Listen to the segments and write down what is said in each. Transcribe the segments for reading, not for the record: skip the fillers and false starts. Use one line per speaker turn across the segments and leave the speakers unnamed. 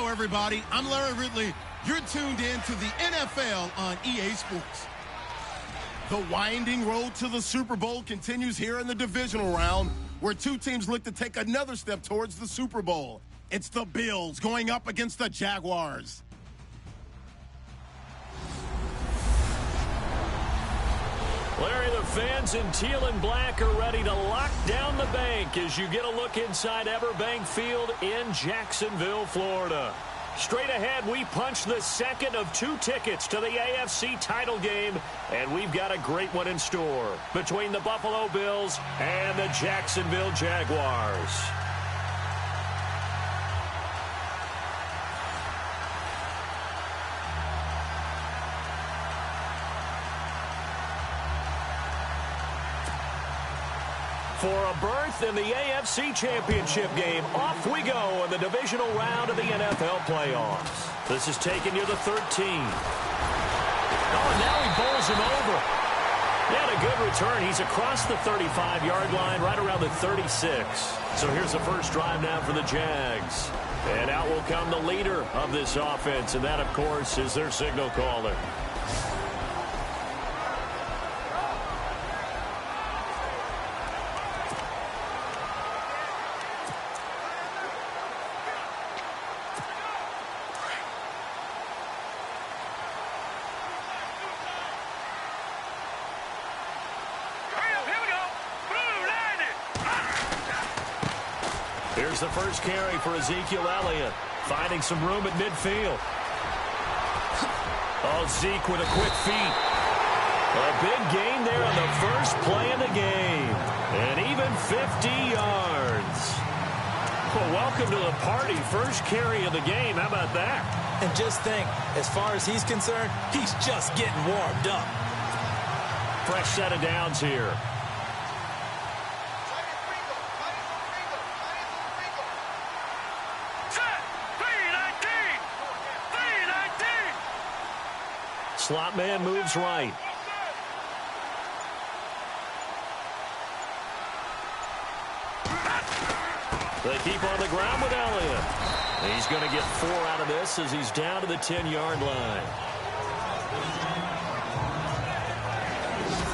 Hello, everybody. I'm Larry Ridley. You're tuned in to the NFL on EA Sports. The winding road to the Super Bowl continues here in the divisional round, where two teams look to take another step towards the Super Bowl. It's the Bills going up against the Jaguars.
Larry, the fans in teal and black are ready to lock down the bank as you get a look inside Everbank Field in Jacksonville, Florida. Straight ahead, we punch the second of two tickets to the AFC title game, and we've got a great one in store between the Buffalo Bills and the Jacksonville Jaguars. For a berth in the AFC Championship game, off we go in the divisional round of the NFL playoffs. This is taking you the 13. Oh, and now he bowls him over. He had a good return. He's across the 35-yard line, right around the 36. So here's the first drive now for the Jags. And out will come the leader of this offense, and that, of course, is their signal caller. Here's the first carry for Ezekiel Elliott, finding some room at midfield. Oh, Zeke with a quick feet. A big gain there on the first play of the game. And even 50 yards. Well, welcome to the party. First carry of the game. How about that?
And just think, as far as he's concerned, he's just getting warmed up.
Fresh set of downs here. Slot man moves right. They keep on the ground with Elliott. He's going to get 4 out of this as he's down to the 10-yard line.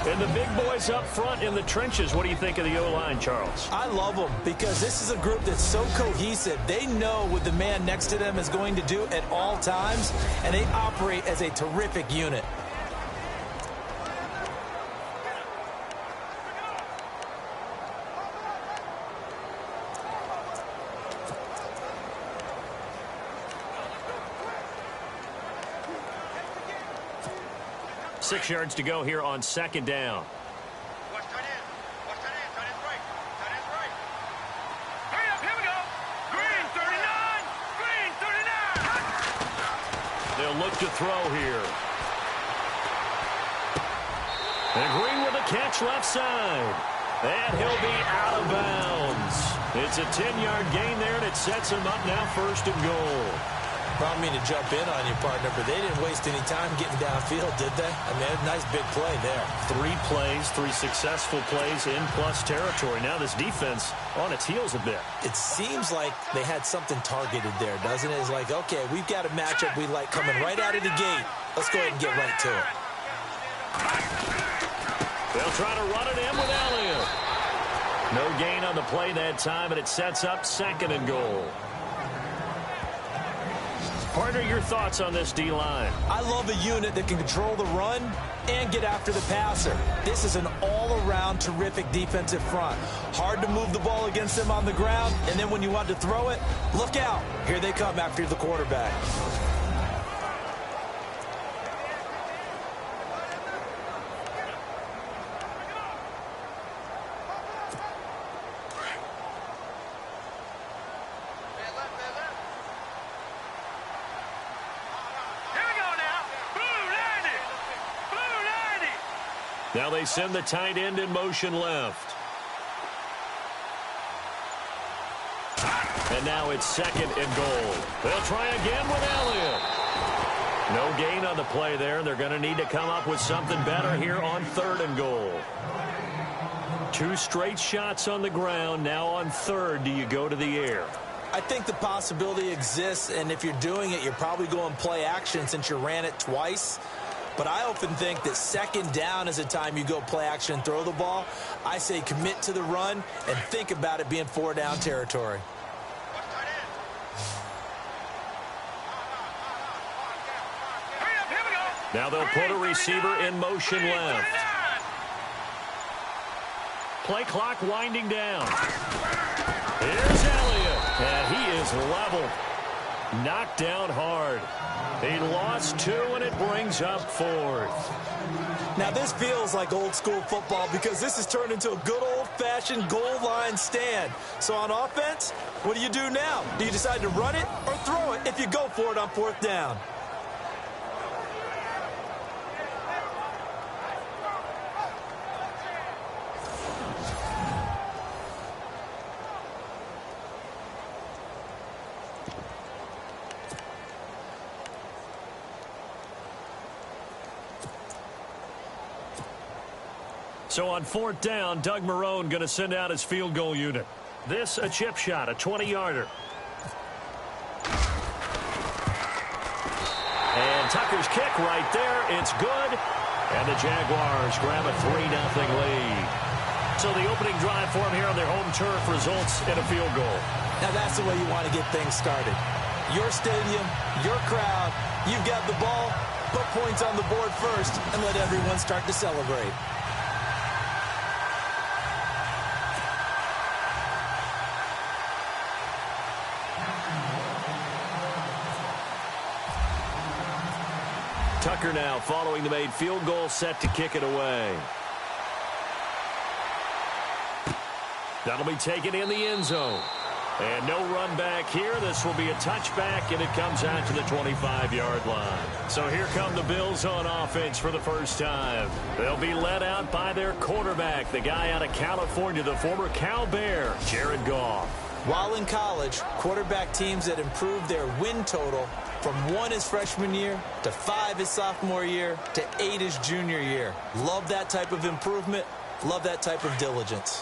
And the big boys up front in the trenches. What do you think of the O-line, Charles?
I love them because this is a group that's so cohesive. They know what the man next to them is going to do at all times, and they operate as a terrific unit.
Six yards to go here on second down. They'll look to throw here. And Green with a catch left side. And he'll be out of bounds. It's a 10-yard gain there, and it sets him up now first and goal.
I don't mean to jump in on you, partner, but they didn't waste any time getting downfield, did they? I mean, a nice big play there.
3 plays, 3 successful plays in plus territory. Now this defense on its heels a bit.
It seems like they had something targeted there, doesn't it? It's like, okay, we've got a matchup we like coming right out of the gate. Let's go ahead and get right to it.
They'll try to run it in with Elliott. No gain on the play that time, and it sets up second and goal. Partner, your thoughts on this D-line?
I love a unit that can control the run and get after the passer. This is an all-around terrific defensive front. Hard to move the ball against them on the ground, and then when you want to throw it, look out. Here they come after the quarterback.
Now they send the tight end in motion left. And now it's second and goal. They'll try again with Elliott. No gain on the play there. They're going to need to come up with something better here on third and goal. 2 straight shots on the ground. Now on third, do you go to the air?
I think the possibility exists, and if you're doing it, you're probably going play action since you ran it twice. But I often think that second down is a time you go play action and throw the ball. I say commit to the run and think about it being 4-down territory.
Now they'll put a receiver in motion left. Play clock winding down. Here's Elliott, and he is leveled. Knocked down hard. He lost 2, and it brings up 4th.
Now, this feels like old-school football because this has turned into a good old-fashioned goal line stand. So on offense, what do you do now? Do you decide to run it or throw it if you go for it on 4th down?
So on 4th down, Doug Marrone going to send out his field goal unit. This a chip shot, a 20-yarder. And Tucker's kick right there. It's good. And the Jaguars grab a 3-0 lead. So the opening drive for them here on their home turf results in a field goal.
Now that's the way you want to get things started. Your stadium, your crowd, you've got the ball, put points on the board first, and let everyone start to celebrate.
Tucker now following the made field goal, set to kick it away. That'll be taken in the end zone. And no run back here. This will be a touchback, and it comes out to the 25-yard line. So here come the Bills on offense for the first time. They'll be led out by their quarterback, the guy out of California, the former Cal Bear, Jared Goff.
While in college, quarterback teams that improved their win total from 1 his freshman year to 5 his sophomore year to 8 his junior year. Love that type of improvement. Love that type of diligence.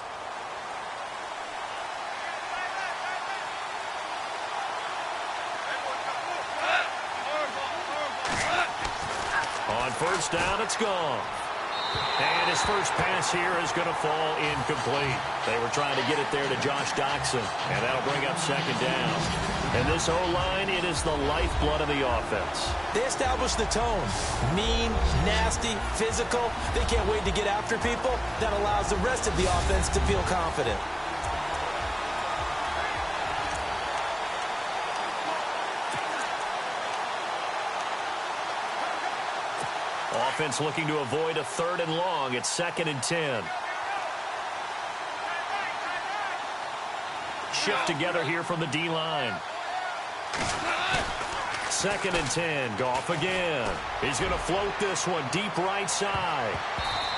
On 1st down, it's gone. And his first pass here is going to fall incomplete. They were trying to get it there to Josh Doxson, and that'll bring up 2nd down. And this O-line, it is the lifeblood of the offense.
They established the tone. Mean, nasty, physical. They can't wait to get after people. That allows the rest of the offense to feel confident.
Offense looking to avoid a 3rd and long. It's 2nd and 10. Shift together here from the D-line. 2nd and 10. Goff again. He's going to float this one deep right side.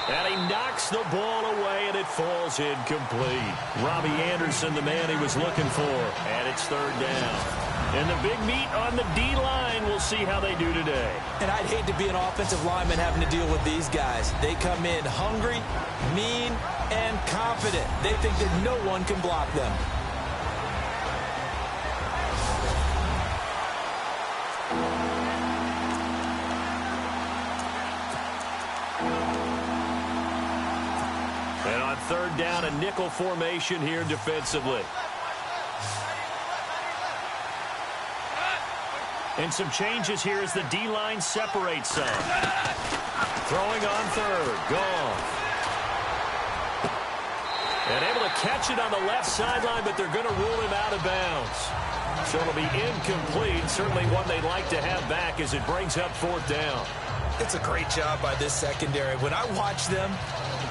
And he knocks the ball away, and it falls incomplete. Robbie Anderson, the man he was looking for. And it's 3rd down. And the big meat on the D-line, we'll see how they do today.
And I'd hate to be an offensive lineman having to deal with these guys. They come in hungry, mean, and confident. They think that no one can block them.
And on 3rd down, a nickel formation here defensively. And some changes here as the D-line separates some. Throwing on 3rd. Goff. And able to catch it on the left sideline, but they're going to rule him out of bounds. So it'll be incomplete. Certainly one they'd like to have back as it brings up 4th down.
It's a great job by this secondary. When I watch them,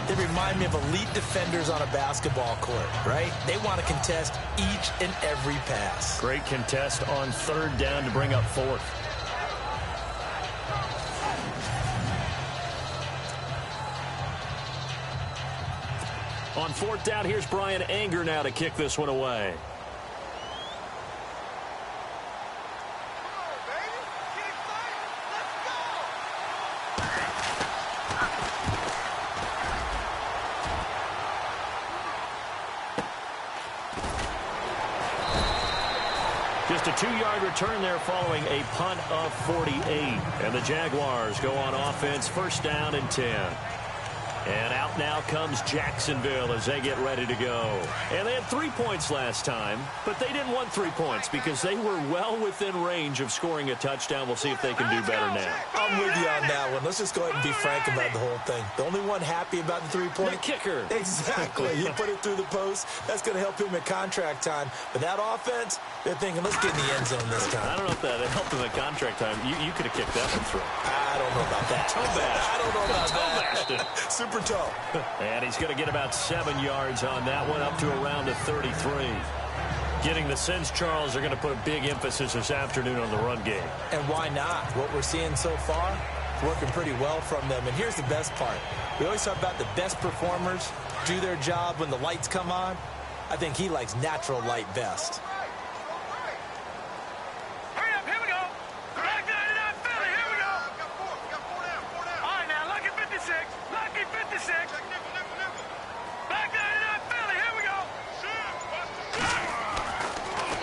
they remind me of elite defenders on a basketball court, right? They want to contest each and every pass.
Great contest on 3rd down to bring up 4th. On 4th down, here's Brian Anger now to kick this one away. Just a 2-yard return there following a punt of 48. And the Jaguars go on offense, first down and 10. And out now comes Jacksonville as they get ready to go. And they had 3 points last time, but they didn't want 3 points because they were well within range of scoring a touchdown. We'll see if they can do better now.
I'm with you on that one. Let's just go ahead and be frank about the whole thing. The only one happy about the 3-point?
The kicker.
Exactly. He put it through the post. That's going to help him at contract time. But that offense, they're thinking, let's get in the end zone this time.
I don't know if that helped him at contract time. You could have kicked that one through.
I don't know about that.
Toe bash.
I don't know about that. Super toe.
And he's going to get about 7 yards on that one, up to around the 33. Getting the sense, Charles, they're going to put a big emphasis this afternoon on the run game.
And why not? What we're seeing so far, working pretty well from them. And here's the best part. We always talk about the best performers do their job when the lights come on. I think he likes natural light best.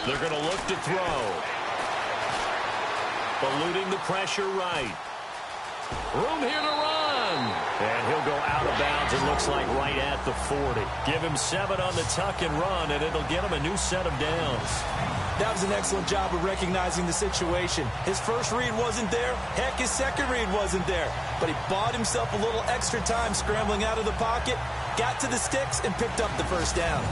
They're going to look to throw. Eluding the pressure right. Room here to run. And he'll go out of bounds, it looks like right at the 40. Give him 7 on the tuck and run, and it'll get him a new set of downs.
That was an excellent job of recognizing the situation. His first read wasn't there. Heck, his second read wasn't there. But he bought himself a little extra time scrambling out of the pocket, got to the sticks, and picked up the first down.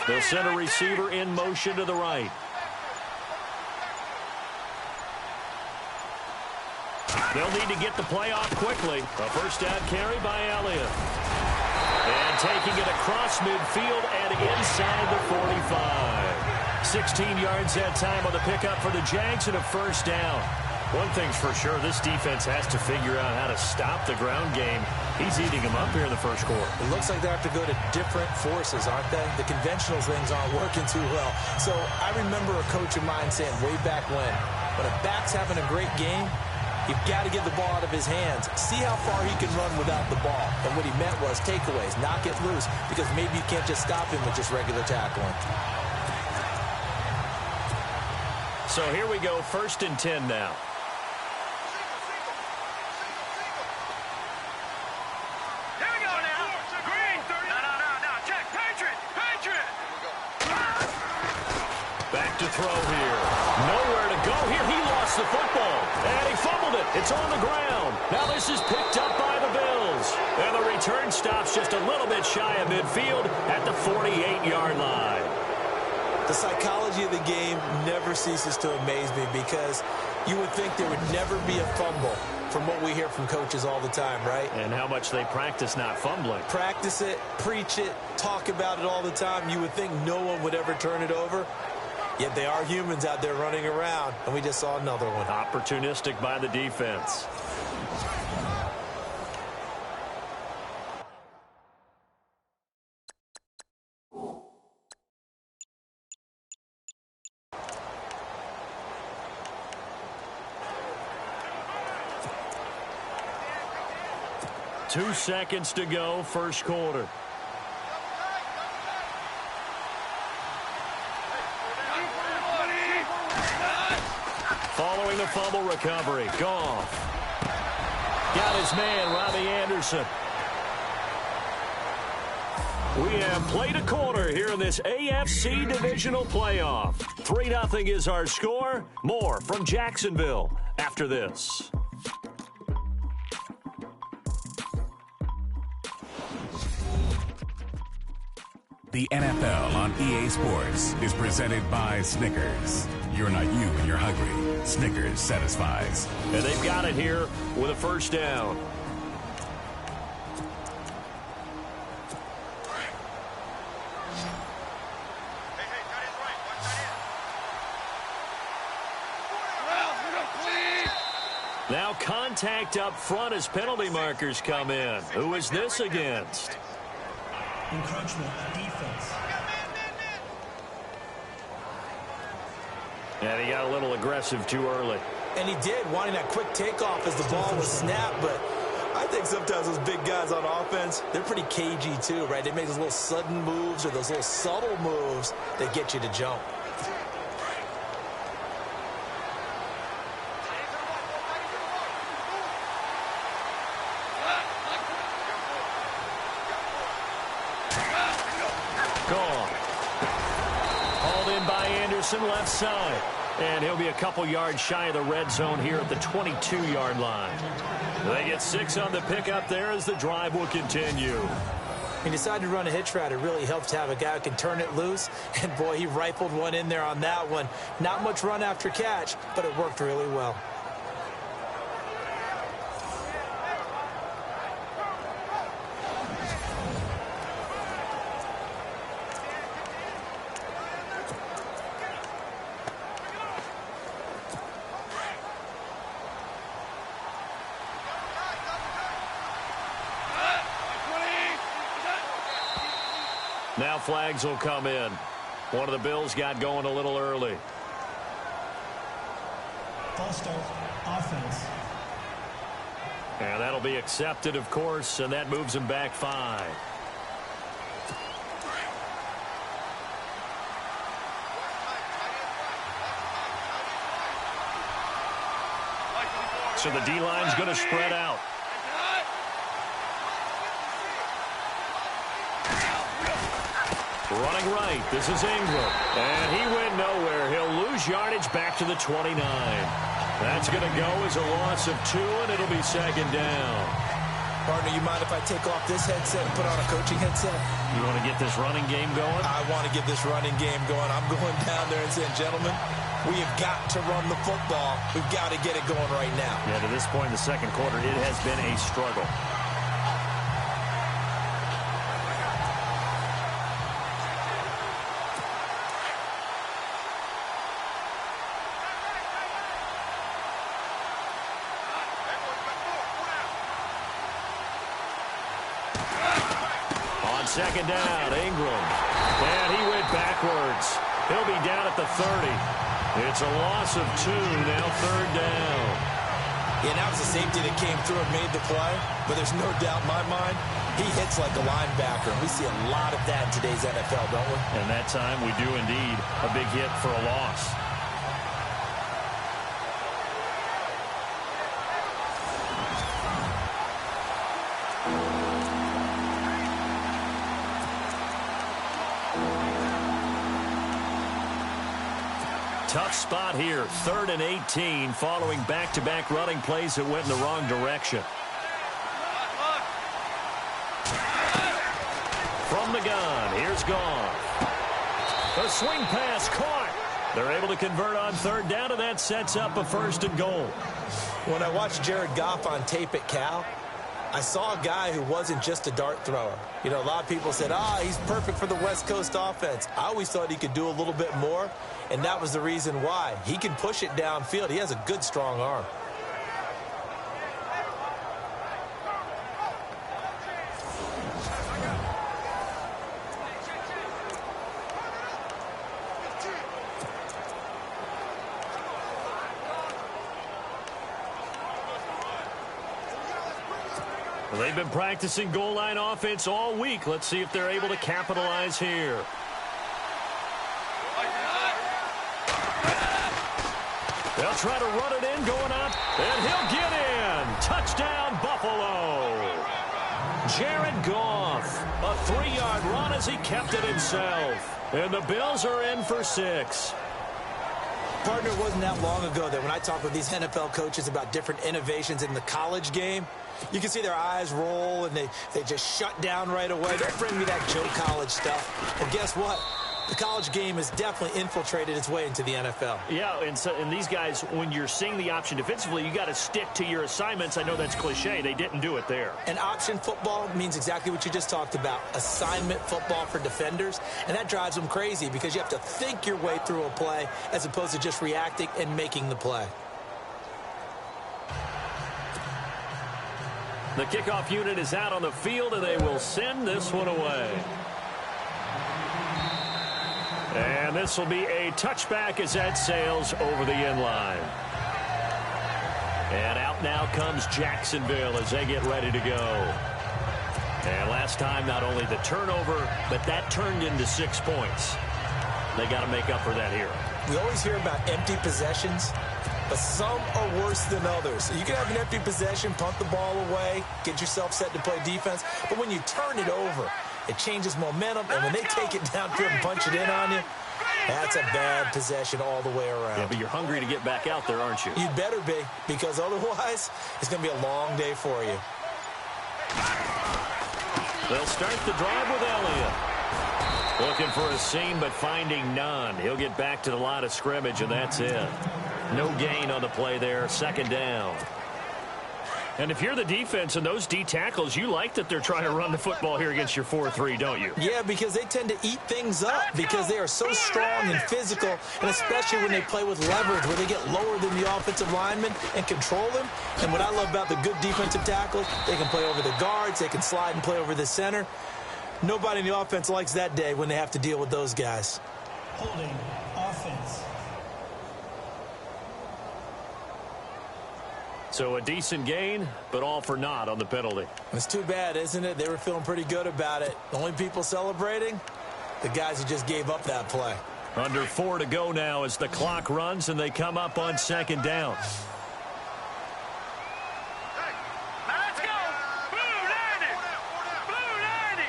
They'll send a receiver in motion to the right. They'll need to get the play off quickly. A first down carry by Elliott. And taking it across midfield and inside the 45. 16 yards that time on the pickup for the Jags and a first down. One thing's for sure, this defense has to figure out how to stop the ground game. He's eating them up here in the first quarter.
It looks like they have to go to different forces, aren't they? The conventional things aren't working too well. So I remember a coach of mine saying way back when a back's having a great game, you've got to get the ball out of his hands. See how far he can run without the ball. And what he meant was takeaways, knock it loose, because maybe you can't just stop him with just regular tackling.
So here we go, 1st and 10 now. Back to throw here. Nowhere to go here. He lost the football. And he fumbled it. It's on the ground. Now this is picked up by the Bills. And the return stops just a little bit shy of midfield at the 48-yard line.
The psychology of the game never ceases to amaze me because you would think there would never be a fumble from what we hear from coaches all the time, right?
And how much they practice not fumbling.
Practice it, preach it, talk about it all the time. You would think no one would ever turn it over. Yet they are humans out there running around, and we just saw another one.
Opportunistic by the defense. Two seconds to go, first quarter. Following the fumble recovery, Goff. Got his man, Robbie Anderson. We have played a quarter here in this AFC Divisional playoff. 3-0 is our score. More from Jacksonville after this.
The NFL on EA Sports is presented by Snickers. You're not you when you're hungry. Snickers satisfies.
And they've got it here with a first down. Now contact up front as penalty markers come in. Who is this against?
Encroachment defense.
And he got a little aggressive too early.
And he did, wanting that quick takeoff as the ball was snapped. But I think sometimes those big guys on offense, they're pretty cagey too, right? They make those little sudden moves or those little subtle moves that get you to jump.
Gone. Hauled in by Anderson, left side. And he'll be a couple yards shy of the red zone here at the 22-yard line. They get 6 on the pickup there as the drive will continue.
He decided to run a hitch route. It really helps to have a guy who can turn it loose. And, boy, he rifled one in there on that one. Not much run after catch, but it worked really well.
Now flags will come in. One of the Bills got going a little early.
False start, offense.
And that'll be accepted, of course, and that moves him back 5. So the D-line's going to spread out. Running right, this is Ingram. And he went nowhere. He'll lose yardage back to the 29. That's going to go as a loss of 2, and it'll be 2nd down.
Partner, you mind if I take off this headset and put on a coaching headset?
You want to get this running game going?
I want to get this running game going. I'm going down there and saying, gentlemen, we have got to run the football. We've got to get it going right now.
Yeah, to this point in the second quarter, it has been a struggle. Second down, Ingram. And he went backwards. He'll be down at the 30. It's a loss of 2, now 3rd down.
Yeah, that was the safety that came through and made the play. But there's no doubt in my mind, he hits like a linebacker. We see a lot of that in today's NFL, don't we?
And that time we do indeed. A big hit for a loss. Tough spot here, 3rd and 18, following back-to-back running plays that went in the wrong direction. From the gun, here's Goff. A swing pass caught. They're able to convert on 3rd down, and that sets up a 1st and goal.
When I watched Jared Goff on tape at Cal, I saw a guy who wasn't just a dart thrower. You know, a lot of people said, he's perfect for the West Coast offense. I always thought he could do a little bit more, and that was the reason why. He can push it downfield. He has a good, strong arm.
They've been practicing goal line offense all week. Let's see if they're able to capitalize here. They'll try to run it in, going up, and he'll get in. Touchdown, Buffalo. Jared Goff, a 3-yard run as he kept it himself. And the Bills are in for 6.
Partner, it wasn't that long ago that when I talked with these NFL coaches about different innovations in the college game, you can see their eyes roll, and they just shut down right away. Don't bring me that Joe College stuff. And guess what? The college game has definitely infiltrated its way into the NFL.
Yeah, and these guys, when you're seeing the option defensively, you got to stick to your assignments. I know that's cliche. They didn't do it there.
And option football means exactly what you just talked about, assignment football for defenders. And that drives them crazy because you have to think your way through a play as opposed to just reacting and making the play.
The kickoff unit is out on the field, and they will send this one away. And this will be a touchback as that sails over the end line. And out now comes Jacksonville as they get ready to go. And last time, not only the turnover, but that turned into 6 points. They got to make up for that here.
We always hear about empty possessions, but some are worse than others. You can have an empty possession, punt the ball away, get yourself set to play defense, but when you turn it over, it changes momentum, and when they take it downfield and punch it in on you, that's a bad possession all the way around.
Yeah, but you're hungry to get back out there, aren't you?
You'd better be, because otherwise, it's going to be a long day for you.
They'll start the drive with Elliott. Looking for a seam, but finding none. He'll get back to the line of scrimmage, and that's it. No gain on the play there, second down. And if you're the defense and those D tackles, you like that they're trying to run the football here against your 4-3, don't you?
Yeah, because they tend to eat things up because they are so strong and physical, and especially when they play with leverage where they get lower than the offensive lineman and control them. And what I love about the good defensive tackles, they can play over the guards, they can slide and play over the center. Nobody in the offense likes that day when they have to deal with those guys.
Holding offense.
So a decent gain, but all for naught on the penalty.
It's too bad, isn't it? They were feeling pretty good about it. The only people celebrating, the guys who just gave up that play.
Under 4 to go now as the clock runs and they come up on second down.
Let's go! Blue 90! Blue 90!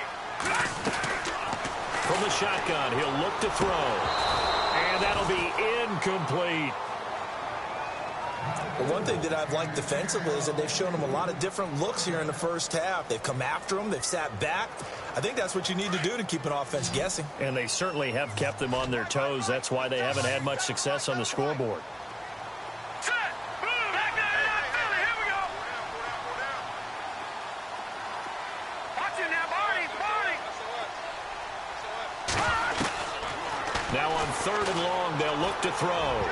From the shotgun, he'll look to throw. And that'll be incomplete.
Well, one thing that I've liked defensively is that they've shown them a lot of different looks here in the first half. They've come after them. They've sat back. I think that's what you need to do to keep an offense guessing.
And they certainly have kept them on their toes. That's why they haven't had much success on the scoreboard.
Set! Boom! Back down, Philly! Here we go! Watch it now, Barney!
Now on 3rd and long, they'll look to throw.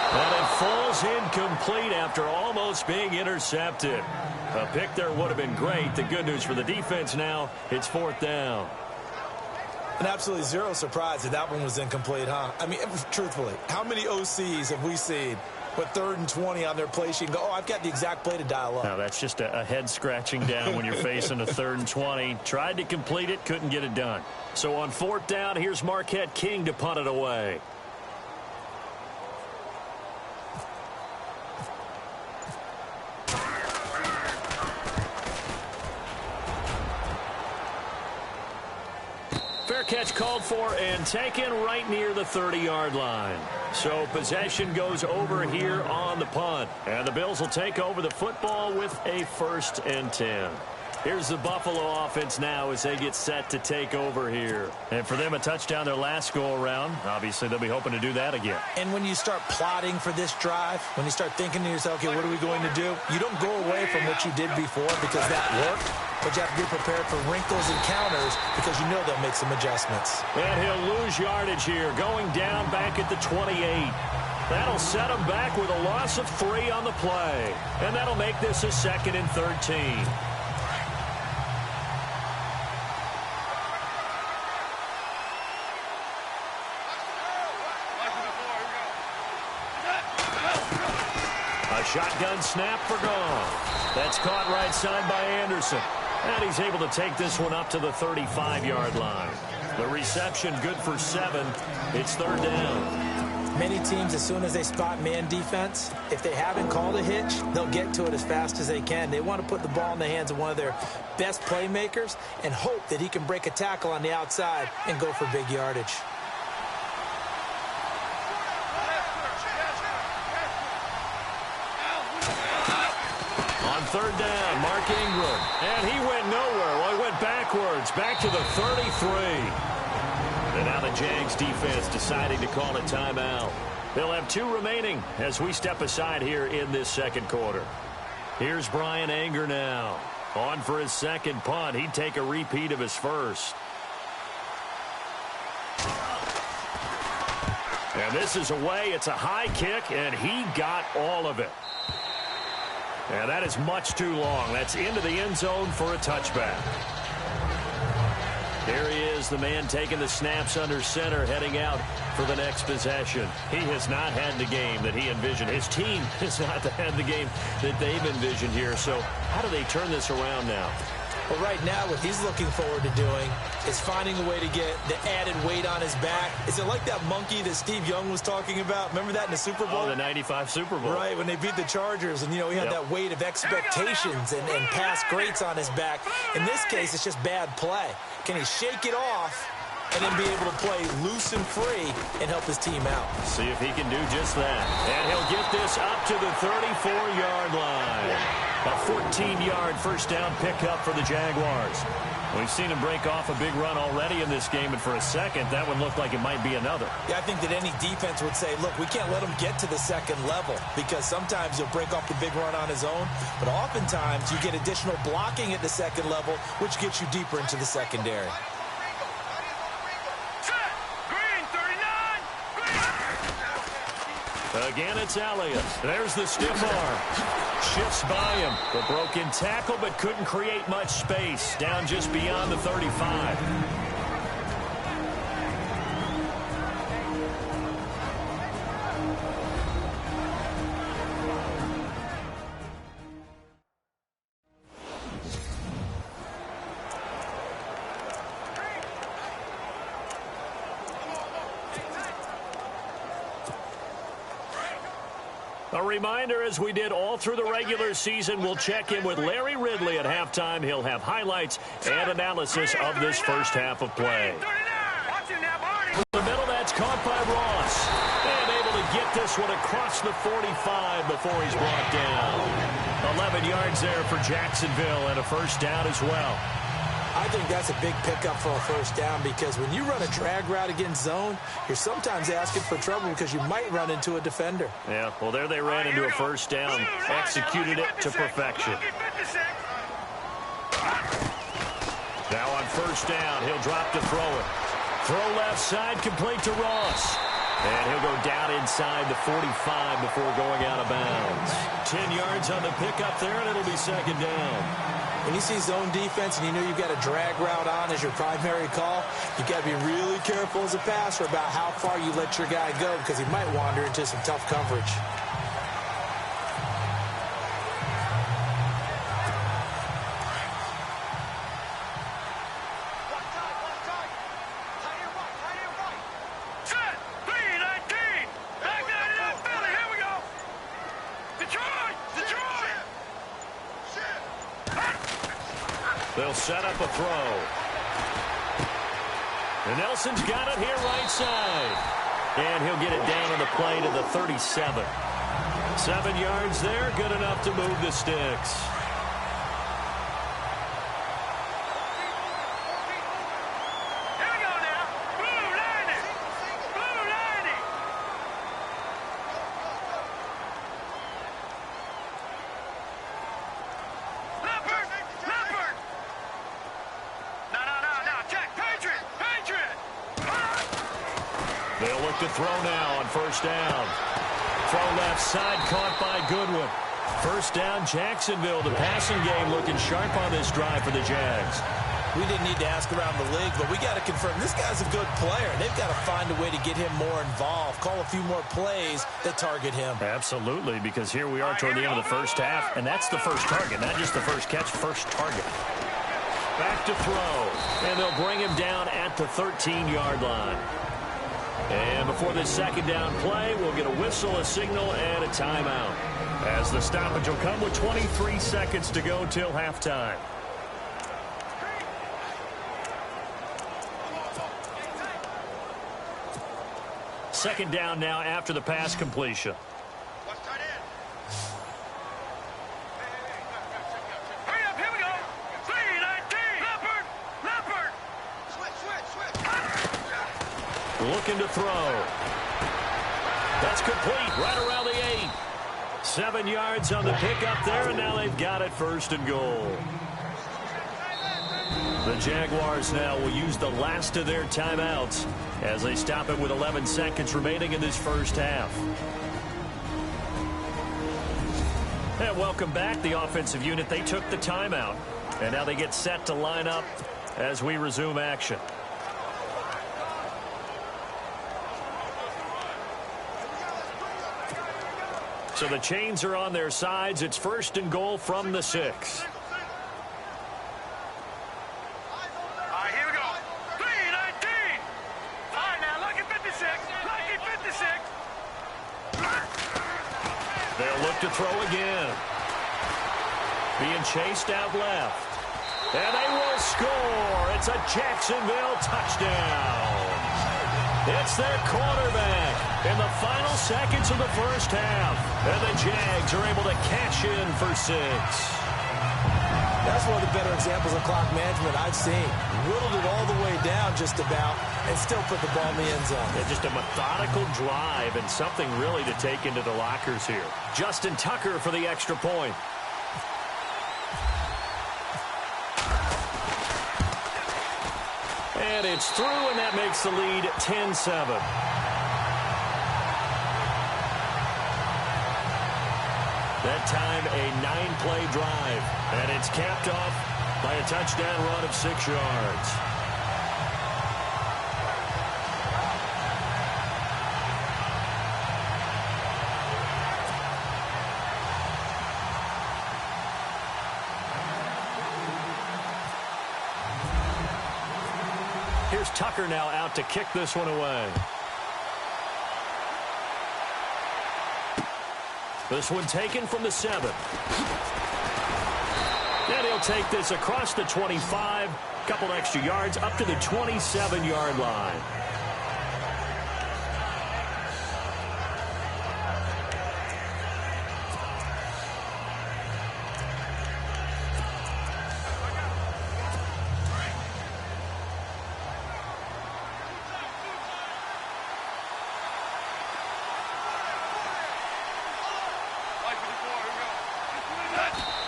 And it falls incomplete after almost being intercepted. A pick there would have been great. The good news for the defense now, it's 4th down.
And absolutely zero surprise that that one was incomplete, huh? I mean, truthfully, how many OCs have we seen with 3rd and 20 on their play sheet and go, oh, I've got the exact play to dial up?
Now, that's just a head-scratching down when you're facing a 3rd and 20. Tried to complete it, couldn't get it done. So on 4th down, here's Marquette King to punt it away. Fair catch called for and taken right near the 30-yard line. So possession goes over here on the punt. And the Bills will take over the football with a 1st and 10. Here's the Buffalo offense now as they get set to take over here. And for them, a touchdown their last go-around. Obviously, they'll be hoping to do that again.
And when you start plotting for this drive, when you start thinking to yourself, okay, what are we going to do? You don't go away from what you did before because that worked. But you have to be prepared for wrinkles and counters because you know they'll make some adjustments.
And he'll lose yardage here, going down back at the 28. That'll set him back with a loss of 3 on the play. And that'll make this a 2nd and 13. A shotgun snap for Goff. That's caught right side by Anderson. And he's able to take this one up to the 35-yard line. The reception good for 7. It's 3rd down.
Many teams, as soon as they spot man defense, if they haven't called a hitch, they'll get to it as fast as they can. They want to put the ball in the hands of one of their best playmakers and hope that he can break a tackle on the outside and go for big yardage.
On 3rd down, Mark Ingram. And he went nowhere. Well, he went backwards, back to the 33. And now the Jags defense deciding to call a timeout. They'll have 2 remaining as we step aside here in this 2nd quarter. Here's Brian Anger now. On for his 2nd punt. He'd take a repeat of his 1st. And this is away. It's a high kick, and he got all of it. And that is much too long. That's into the end zone for a touchback. Here he is, the man taking the snaps under center, heading out for the next possession. He has not had the game that he envisioned. His team has not had the game that they've envisioned here. So how do they turn this around now?
Well, right now, what he's looking forward to doing is finding a way to get the added weight on his back. Is it like that monkey that Steve Young was talking about? Remember that in the Super Bowl?
Oh, the 95 Super Bowl.
Right, when they beat the Chargers, and, he had that weight of expectations and past greats on his back. In this case, it's just bad play. Can he shake it off and then be able to play loose and free and help his team out?
See if he can do just that. And he'll get this up to the 34-yard line. A 14-yard first down pickup for the Jaguars. We've seen him break off a big run already in this game, and for a second, that one looked like it might be another.
Yeah, I think that any defense would say, look, we can't let him get to the second level, because sometimes he'll break off the big run on his own, but oftentimes you get additional blocking at the second level, which gets you deeper into the secondary.
Again, it's Elliott. There's the stiff arm. Shifts by him. The broken tackle, but couldn't create much space. Down just beyond the 35. A reminder, as we did all through the regular season, we'll check in with Larry Ridley at halftime. He'll have highlights and analysis of this first half of play. In the middle, that's caught by Ross. And able to get this one across the 45 before he's brought down. 11 yards there for Jacksonville and a first down as well.
I think that's a big pickup for a first down, because when you run a drag route against zone, you're sometimes asking for trouble because you might run into a defender.
Yeah, well, there they ran into a first down, executed it to perfection. Now on first down, he'll drop to throw it. Throw left side, complete to Ross. And he'll go down inside the 45 before going out of bounds. 10 yards on the pickup there, and it'll be second down.
When you see zone defense and you know you've got a drag route on as your primary call, you've got to be really careful as a passer about how far you let your guy go, because he might wander into some tough coverage.
They'll set up a throw. And Nelson's got it here right side. And he'll get it down on the play to the 37. 7 yards there, good enough to move the sticks. They'll look to throw now on first down. Throw left side, caught by Goodwin. First down, Jacksonville. The passing game looking sharp on this drive for the Jags.
We didn't need to ask around the league, but we got to confirm this guy's a good player. They've got to find a way to get him more involved, call a few more plays that target him.
Absolutely, because here we are toward the end of the first half, and that's the first target, not just the first catch, first target. Back to throw, and they'll bring him down at the 13-yard line. And before this second down play, we'll get a whistle, a signal, and a timeout, as the stoppage will come with 23 seconds to go till halftime. Second down now after the pass completion.
Hurry up, here we go. 3-19. Leopard. Switch.
Looking to throw. That's complete right around the 8. 7 yards on the pickup there, and now they've got it first and goal. The Jaguars now will use the last of their timeouts as they stop it with 11 seconds remaining in this first half. And welcome back, the offensive unit. They took the timeout, and now they get set to line up as we resume action. So the chains are on their sides. It's 1st and goal from the 6.
All right, here we go. 3-19. All right, now, lucky 56. Lucky 56.
They'll look to throw again. Being chased out left. And they will score. It's a Jacksonville touchdown. It's their quarterback in the final seconds of the first half. And the Jags are able to cash in for 6.
That's one of the better examples of clock management I've seen. Whittled it all the way down just about and still put the ball in the end zone.
Yeah, just a methodical drive and something really to take into the lockers here. Justin Tucker for the extra point. And it's through, and that makes the lead 10-7. That time, a 9-play drive. And it's capped off by a touchdown run of 6 yards. Here's Tucker now out to kick this one away. This one taken from the 7. And he'll take this across the 25. Couple extra yards up to the 27-yard line.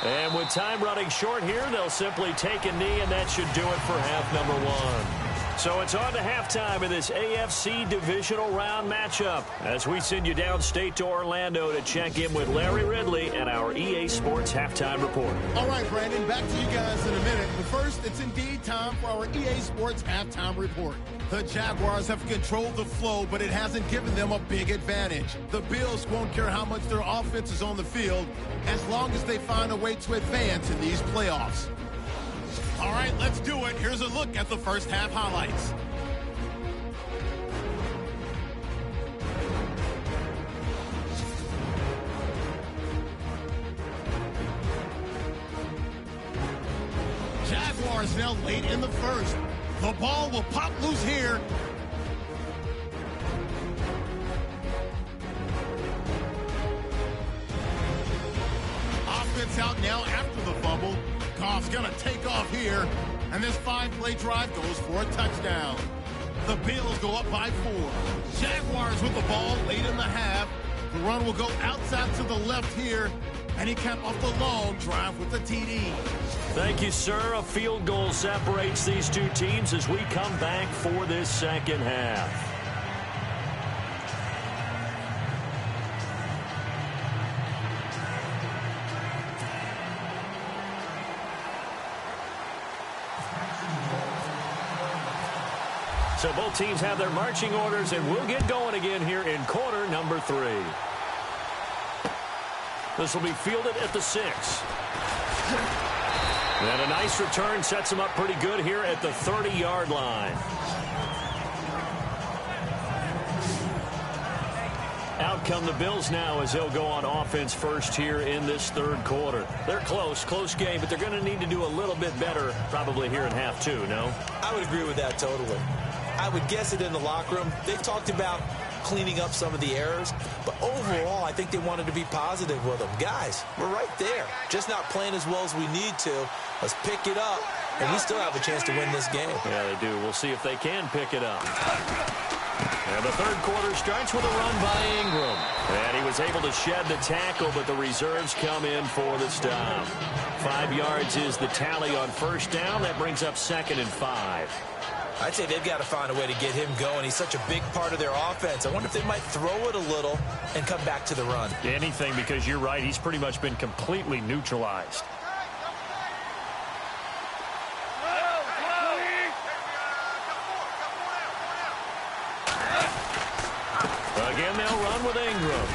And with time running short here, they'll simply take a knee, and that should do it for half number 1. So it's on to halftime in this AFC Divisional Round matchup as we send you downstate to Orlando to check in with Larry Ridley and our EA Sports Halftime Report.
All right, Brandon, back to you guys in a minute. But first, it's indeed time for our EA Sports Halftime Report. The Jaguars have controlled the flow, but it hasn't given them a big advantage. The Bills won't care how much their offense is on the field as long as they find a way to advance in these playoffs. All right, let's do it. Here's a look at the first half highlights. Jaguars now late in the first. The ball will pop loose here. Offense out now after the fumble. Goff's going to take off here. And this 5-play drive goes for a touchdown. The Bills go up by 4. Jaguars with the ball late in the half. The run will go outside to the left here. And he capped off the long drive with the TD.
Thank you, sir. A field goal separates these two teams as we come back for this second half. So both teams have their marching orders, and we'll get going again here in quarter number 3. This will be fielded at the 6. And a nice return sets him up pretty good here at the 30-yard line. Out come the Bills now as they'll go on offense first here in this third quarter. They're close game, but they're going to need to do a little bit better probably here in half 2, no?
I would agree with that totally. I would guess it in the locker room. They talked about cleaning up some of the errors, but overall, I think they wanted to be positive with them. Guys, we're right there. Just not playing as well as we need to. Let's pick it up, and we still have a chance to win this game.
Yeah, they do. We'll see if they can pick it up. And the third quarter starts with a run by Ingram. And he was able to shed the tackle, but the reserves come in for the stop. 5 yards is the tally on first down. That brings up 2nd and 5.
I'd say they've got to find a way to get him going. He's such a big part of their offense. I wonder if they might throw it a little and come back to the run.
Anything, because you're right. He's pretty much been completely neutralized. Again, they'll run with Ingram.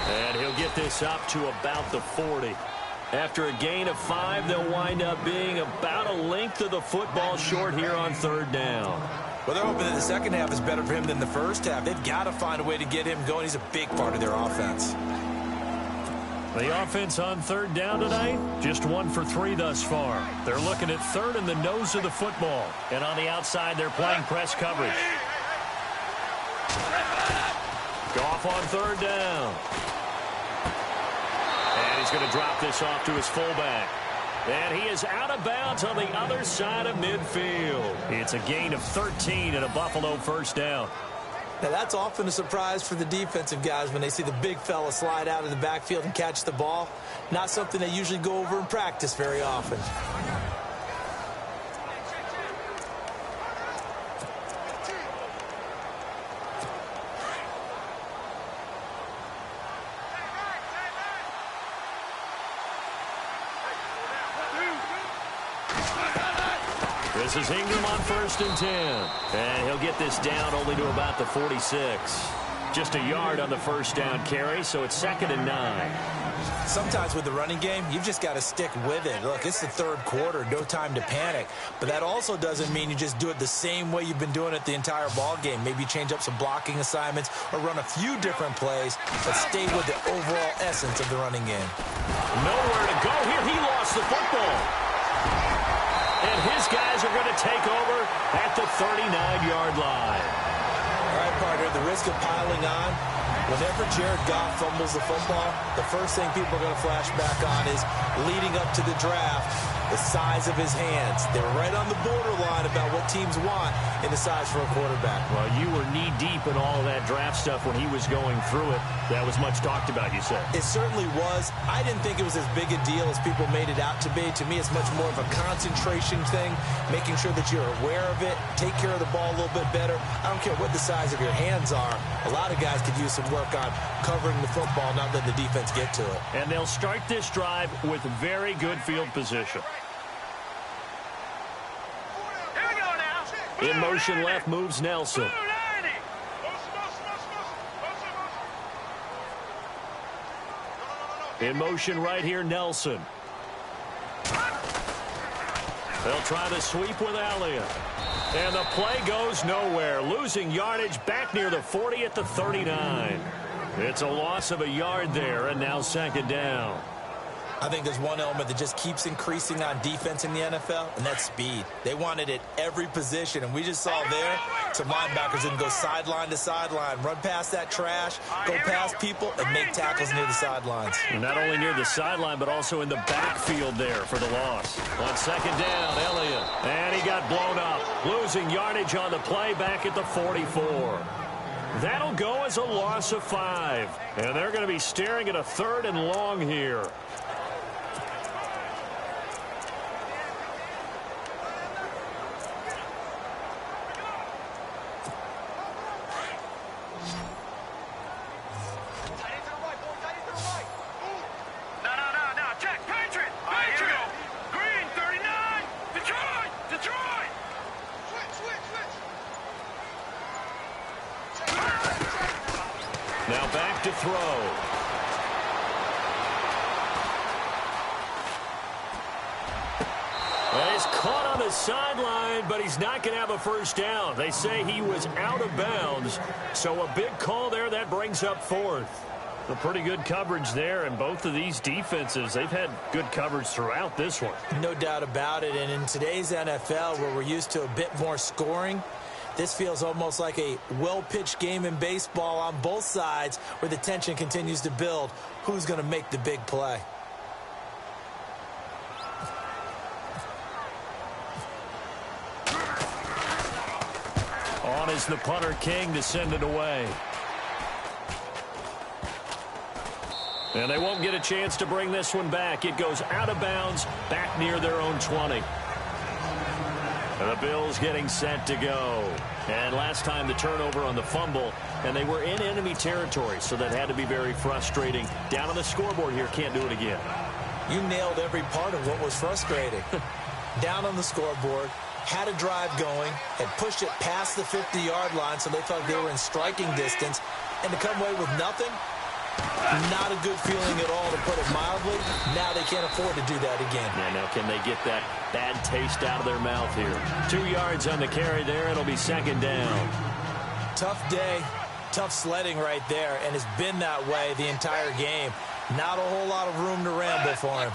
And he'll get this up to about the 40. After a gain of 5, they'll wind up being about a length of the football short here on 3rd down.
Well, they're hoping that the second half is better for him than the first half. They've got to find a way to get him going. He's a big part of their offense.
The offense on 3rd down tonight, just 1 for 3 thus far. They're looking at 3rd in the nose of the football. And on the outside, they're playing press coverage. Goff on 3rd down. And he's going to drop this off to his fullback. And he is out of bounds on the other side of midfield. It's a gain of 13 and a Buffalo 1st down.
Now, that's often a surprise for the defensive guys when they see the big fella slide out of the backfield and catch the ball. Not something they usually go over in practice very often.
This is Ingram on 1st and 10. And he'll get this down only to about the 46. Just a yard on the 1st down carry, so it's 2nd and 9.
Sometimes with the running game, you've just got to stick with it. Look, it's the 3rd quarter, no time to panic. But that also doesn't mean you just do it the same way you've been doing it the entire ball game. Maybe change up some blocking assignments or run a few different plays, but stay with the overall essence of the running game.
Nowhere to go here. He lost the football. And his guys are going to take over at the 39-yard line.
All right, partner, the risk of piling on. Whenever Jared Goff fumbles the football, the first thing people are going to flash back on is leading up to the draft, the size of his hands. They were right on the borderline about what teams want in the size for a quarterback.
Well, you were knee-deep in all of that draft stuff when he was going through it. That was much talked about, you said.
It certainly was. I didn't think it was as big a deal as people made it out to be. To me, it's much more of a concentration thing, making sure that you're aware of it, take care of the ball a little bit better. I don't care what the size of your hands are. A lot of guys could use some work on covering the football, not letting the defense get to it.
And they'll start this drive with very good field position.
Here we go now.
In motion left moves Nelson. In motion right here, Nelson. They'll try the sweep with Elliott. And the play goes nowhere. Losing yardage back near the 40 at the 39. It's a loss of a yard there, and now 2nd down.
I think there's one element that just keeps increasing on defense in the NFL, and that's speed. They want it at every position, and we just saw there some linebackers that can go sideline to sideline, run past that trash, go past people, and make tackles near the sidelines.
Not only near the sideline, but also in the backfield there for the loss. On 2nd down, Elliott. And he got blown up. Losing yardage on the play back at the 44. That'll go as a loss of 5. And they're going to be staring at a 3rd and long here. Now back to throw. He's caught on the sideline, but he's not going to have a 1st down. They say he was out of bounds, so a big call there. That brings up 4th. A pretty good coverage there, and both of these defenses, they've had good coverage throughout this one.
No doubt about it, and in today's NFL, where we're used to a bit more scoring, this feels almost like a well-pitched game in baseball on both sides where the tension continues to build. Who's going to make the big play?
On is the punter King to send it away. And they won't get a chance to bring this one back. It goes out of bounds back near their own 20. The Bills getting set to go. And last time the turnover on the fumble, and they were in enemy territory, so that had to be very frustrating. Down on the scoreboard here, can't do it again.
You nailed every part of what was frustrating. Down on the scoreboard, had a drive going, had pushed it past the 50-yard line so they thought they were in striking distance, and to come away with nothing, not a good feeling at all, to put it mildly. Now they can't afford to do that again.
Yeah, now can they get that bad taste out of their mouth here? 2 yards on the carry there. It'll be second down.
Tough day, tough sledding right there, and it's been that way the entire game. Not a whole lot of room to ramble for him.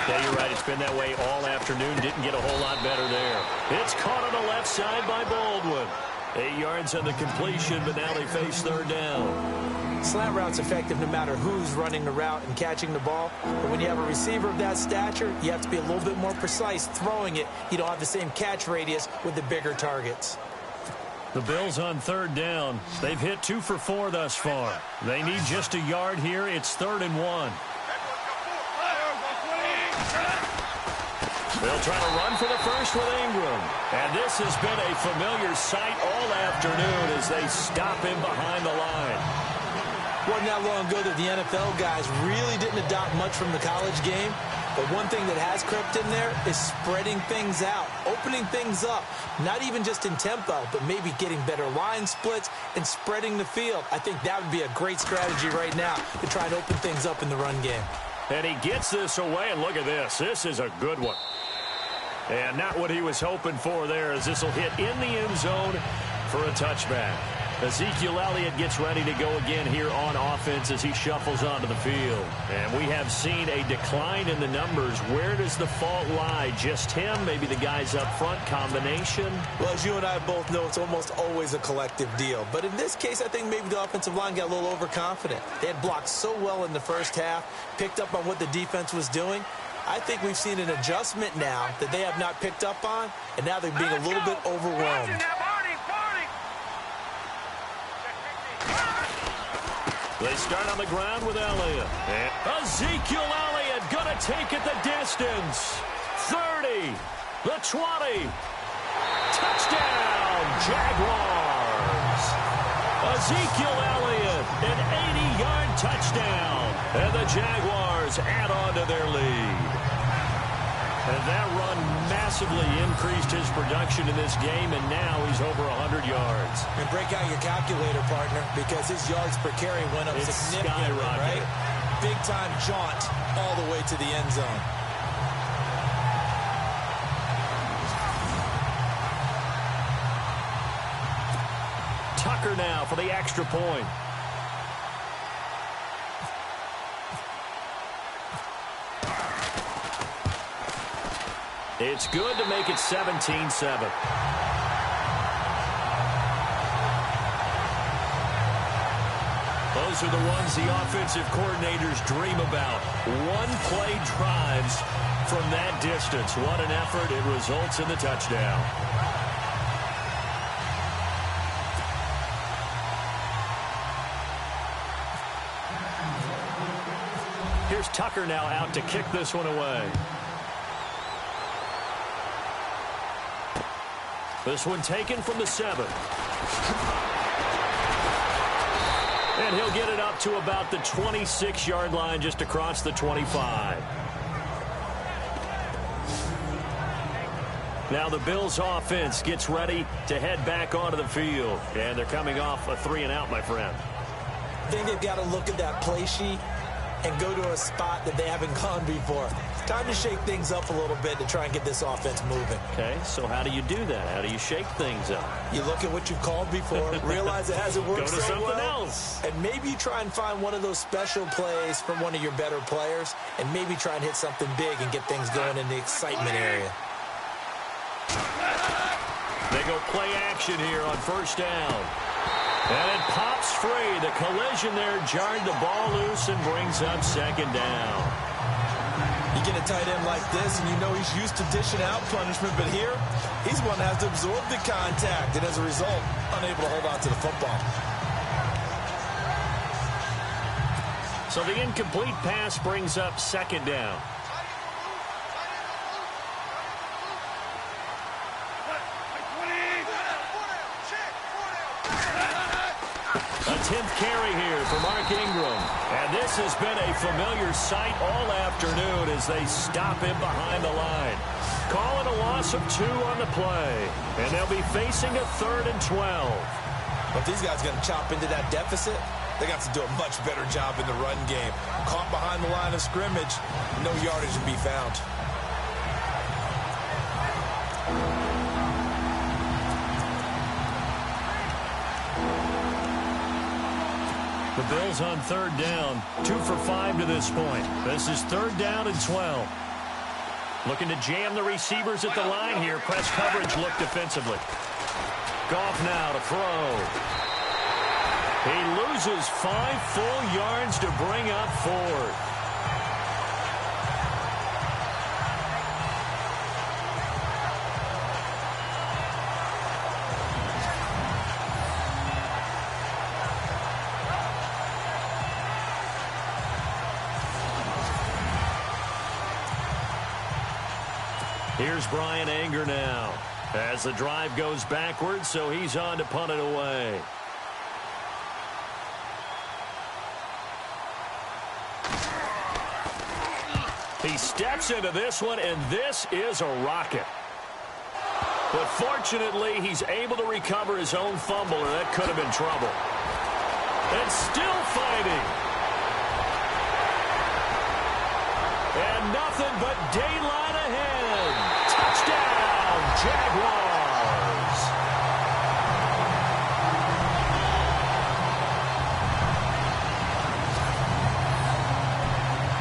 Yeah, you're right. It's been that way all afternoon. Didn't get a whole lot better there. It's caught on the left side by Baldwin. 8 yards on the completion, but now they face third down.
Slant route's effective no matter who's running the route and catching the ball. But when you have a receiver of that stature, you have to be a little bit more precise throwing it. You don't have the same catch radius with the bigger targets.
The Bills on third down. They've hit 2 for 4 thus far. They need just a yard here. It's 3rd and 1. They'll try to run for the first with Ingram. And this has been a familiar sight all afternoon as they stop him behind the line.
Wasn't that long ago that the NFL guys really didn't adopt much from the college game. But one thing that has crept in there is spreading things out, opening things up, not even just in tempo, but maybe getting better line splits and spreading the field. I think that would be a great strategy right now to try and open things up in the run game.
And he gets this away, and look at this. This is a good one. And not what he was hoping for there, as this will hit in the end zone for a touchback. Ezekiel Elliott gets ready to go again here on offense as he shuffles onto the field. And we have seen a decline in the numbers. Where does the fault lie? Just him? Maybe the guys up front? Combination?
Well, as you and I both know, it's almost always a collective deal. But in this case, I think maybe the offensive line got a little overconfident. They had blocked so well in the first half, picked up on what the defense was doing. I think we've seen an adjustment now that they have not picked up on, and now they're being a little bit overwhelmed.
They start on the ground with Elliott. And Ezekiel Elliott going to take it the distance. 30, the 20. Touchdown, Jaguars. Ezekiel Elliott, an 80-yard touchdown. And the Jaguars add on to their lead. And that run massively increased his production in this game, and now he's over 100 yards.
And break out your calculator, partner, because his yards per carry went up significantly, right? Big-time jaunt all the way to the end zone.
Tucker now for the extra point. It's good to make it 17-7. Those are the ones the offensive coordinators dream about. One-play drives from that distance. What an effort. It results in the touchdown. Here's Tucker now out to kick this one away. This one taken from the 7. And he'll get it up to about the 26-yard line, just across the 25. Now the Bills offense gets ready to head back onto the field. And they're coming off a 3-and-out, my friend.
I think they've got to look at that play sheet and go to a spot that they haven't gone before. Time to shake things up a little bit to try and get this offense moving.
Okay, so how do you do that? How do you shake things up?
You look at what you've called before, realize it hasn't worked
so
so
something
well,
else.
and maybe you try and find one of those special plays from one of your better players, and maybe try and hit something big and get things going in the excitement area.
They go play action here on first down. And it pops free. The collision there jarred the ball loose and brings up second down.
You get a tight end like this, and you know he's used to dishing out punishment, but here, he's one that has to absorb the contact, and as a result, unable to hold on to the football.
So the incomplete pass brings up second down. 10th carry here for Mark Ingram. And this has been a familiar sight all afternoon as they stop him behind the line. Calling a loss of 2 on the play. And they'll be facing a 3rd and 12.
But these guys are going to chop into that deficit. They got to do a much better job in the run game. Caught behind the line of scrimmage, no yardage to be found.
The Bills on 3rd down, 2 for 5 to this point. This is 3rd down and 12. Looking to jam the receivers at the line here. Press coverage look defensively. Goff now to throw. He loses 5 full yards to bring up 4th. Here's Brian Anger now as the drive goes backwards, so he's on to punt it away. He steps into this one, and this is a rocket. But fortunately, he's able to recover his own fumble, or that could have been trouble. And still fighting. And nothing but daylight ahead. Touchdown, Jaguars.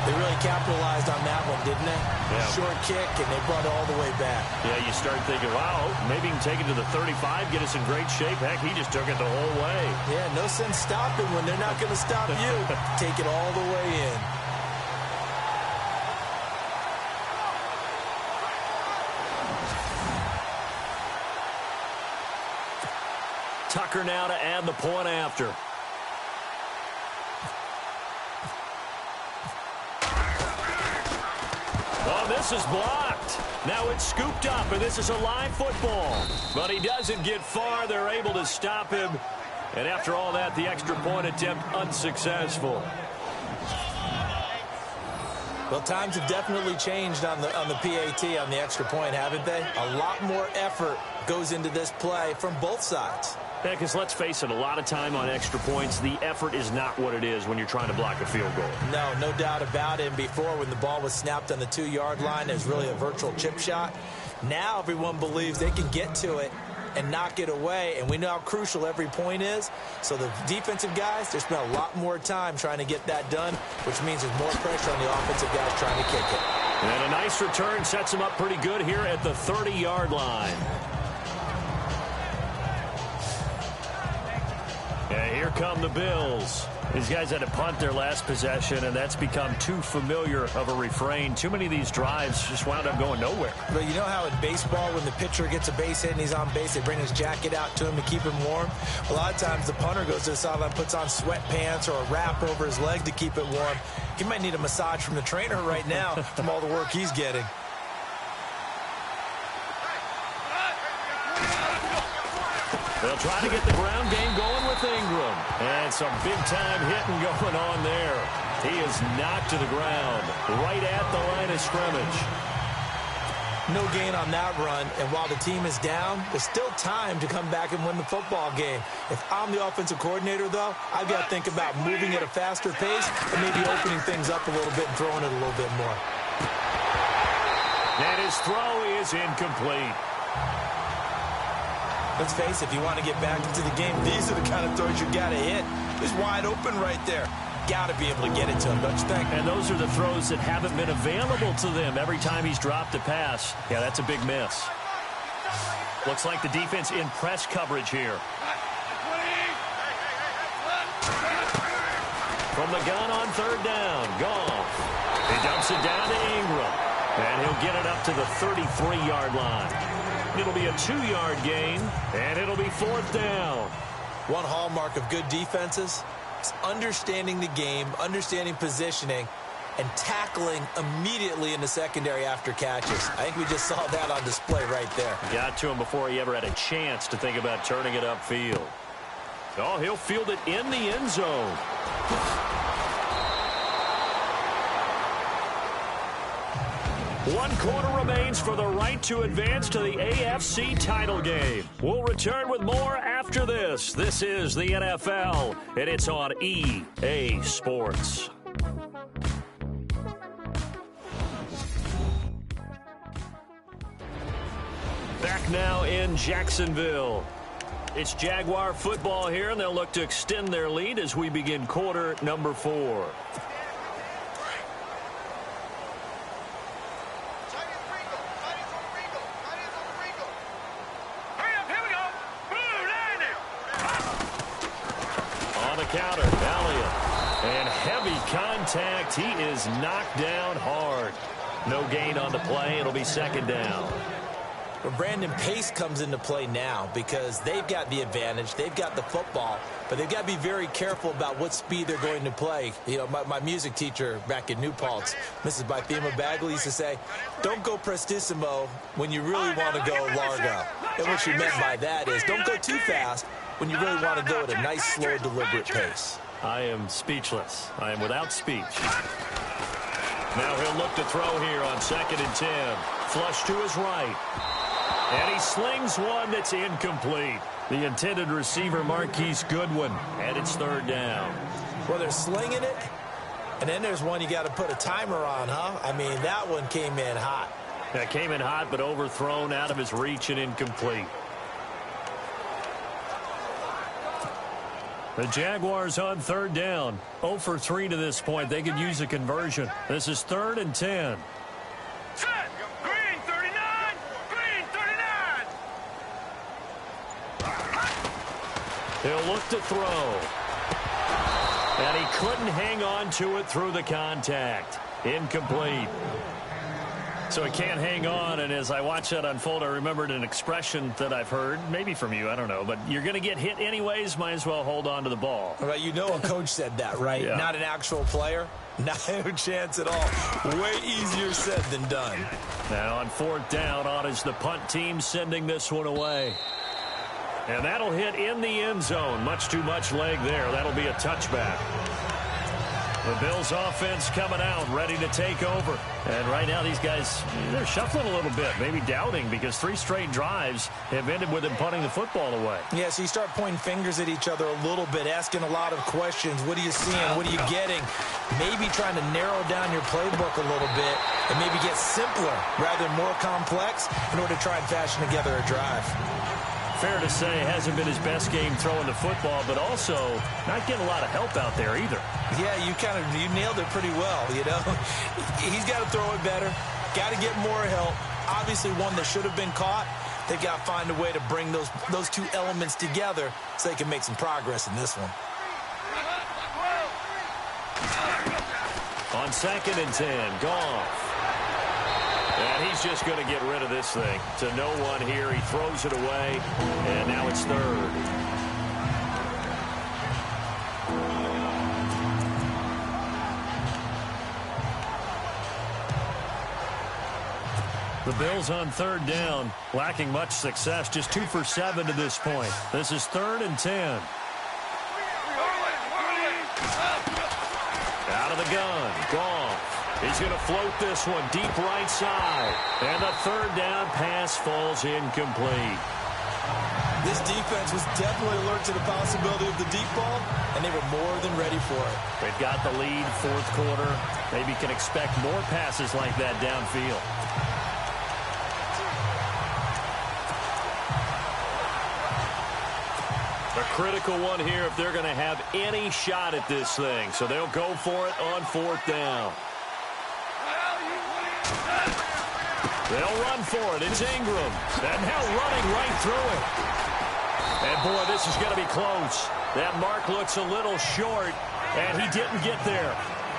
They really capitalized on that one, didn't they?
Yeah.
Short kick, and they brought it all the way back.
Yeah, you start thinking, wow, maybe he can take it to the 35, get us in great shape. Heck, he just took it the whole way.
Yeah, no sense stopping when they're not going to stop you. Take it all the way in.
Tucker now to add the point after. Oh, this is blocked. Now it's scooped up, and this is a live football. But he doesn't get far. They're able to stop him. And after all that, the extra point attempt unsuccessful.
Well, times have definitely changed on the PAT, on the extra point, haven't they? A lot more effort goes into this play from both sides.
Yeah, because let's face it, a lot of time on extra points, the effort is not what it is when you're trying to block a field goal.
No doubt about it. And before, when the ball was snapped on the 2-yard line, it was really a virtual chip shot. Now everyone believes they can get to it and knock it away, and we know how crucial every point is. So the defensive guys, they spent a lot more time trying to get that done, which means there's more pressure on the offensive guys trying to kick it.
And a nice return sets them up pretty good here at the 30-yard line. And here come the Bills. These guys had to punt their last possession, and that's become too familiar of a refrain. Too many of these drives just wound up going nowhere.
But you know how in baseball, when the pitcher gets a base hit and he's on base, they bring his jacket out to him to keep him warm? A lot of times the punter goes to the sideline, puts on sweatpants or a wrap over his leg to keep it warm. He might need a massage from the trainer right now from all the work he's getting.
They'll try to get the ground game going with Ingram. And some big-time hitting going on there. He is knocked to the ground right at the line of scrimmage.
No gain on that run, and while the team is down, there's still time to come back and win the football game. If I'm the offensive coordinator, though, I've got to think about moving at a faster pace and maybe opening things up a little bit and throwing it a little bit more.
And his throw is incomplete.
Let's face it, if you want to get back into the game, these are the kind of throws you got to hit. He's wide open right there. Got to be able to get it to him, don't you think?
And those are the throws that haven't been available to them every time he's dropped a pass. Yeah, that's a big miss. Looks like the defense in press coverage here. From the gun on 3rd down, Goff. He dumps it down to Ingram. And he'll get it up to the 33-yard line. It'll be a 2-yard gain, and it'll be 4th down.
One hallmark of good defenses is understanding the game, understanding positioning, and tackling immediately in the secondary after catches. I think we just saw that on display right there.
Got to him before he ever had a chance to think about turning it upfield. Oh, he'll field it in the end zone. One quarter remains for the right to advance to the AFC title game. We'll return with more after this. This is the NFL, and it's on EA Sports. Back now in Jacksonville. It's Jaguar football here, and they'll look to extend their lead as we begin quarter number 4. Counter, Elliott, and heavy contact. He is knocked down hard. No gain on the play. It'll be second down.
Well, Brandon, pace comes into play now because they've got the advantage. They've got the football, but they've got to be very careful about what speed they're going to play. You know, my music teacher back in New Paltz, Mrs. Bythema Bagley, used to say, don't go prestissimo when you really want to go largo. And what she meant by that is don't go too fast when you really want to go at a nice, slow, deliberate pace.
I am speechless. I am without speech. Now he'll look to throw here on 2nd and 10. Flush to his right. And he slings one that's incomplete. The intended receiver, Marquise Goodwin, and it's 3rd down.
Well, they're slinging it, and then there's one you got to put a timer on, huh? I mean, that one came in hot.
That came in hot, but overthrown out of his reach and incomplete. The Jaguars on 3rd down. 0 for 3 to this point. They could use a conversion. This is 3rd and 10.
Set. Green 39. Green 39.
He'll look to throw. And he couldn't hang on to it through the contact. Incomplete. So he can't hang on, and as I watch that unfold, I remembered an expression that I've heard, maybe from you, I don't know, but you're going to get hit anyways, might as well hold on to the ball.
Right, you know a coach said that, right?
Yeah.
Not an actual player. Not a chance at all. Way easier said than done.
Now on 4th down, on is the punt team sending this one away. And that'll hit in the end zone. Much too much leg there. That'll be a touchback. The Bills offense coming out, ready to take over. And right now these guys, they're shuffling a little bit, maybe doubting, because 3 straight drives have ended with them punting the football away.
Yeah, so you start pointing fingers at each other a little bit, asking a lot of questions. What are you seeing? What are you getting? Maybe trying to narrow down your playbook a little bit and maybe get simpler rather than more complex in order to try and fashion together a drive.
Fair to say, hasn't been his best game throwing the football, but also not getting a lot of help out there either.
Yeah, you nailed it pretty well, you know. He's got to throw it better, got to get more help. Obviously one that should have been caught. They've got to find a way to bring those two elements together so they can make some progress in this one.
On 2nd and 10, Goff. And he's just going to get rid of this thing. To no one here. He throws it away, and now it's 3rd. The Bills on 3rd down, lacking much success, just 2 for 7 to this point. This is 3rd and 10. Out of the gun, Goff. He's going to float this one deep right side. And the 3rd down pass falls incomplete.
This defense was definitely alert to the possibility of the deep ball, and they were more than ready for it.
They've got the lead, 4th quarter. Maybe can expect more passes like that downfield. A critical one here if they're going to have any shot at this thing. So they'll go for it on 4th down. They'll run for it. It's Ingram. And now running right through it. And, boy, this is going to be close. That mark looks a little short, and he didn't get there.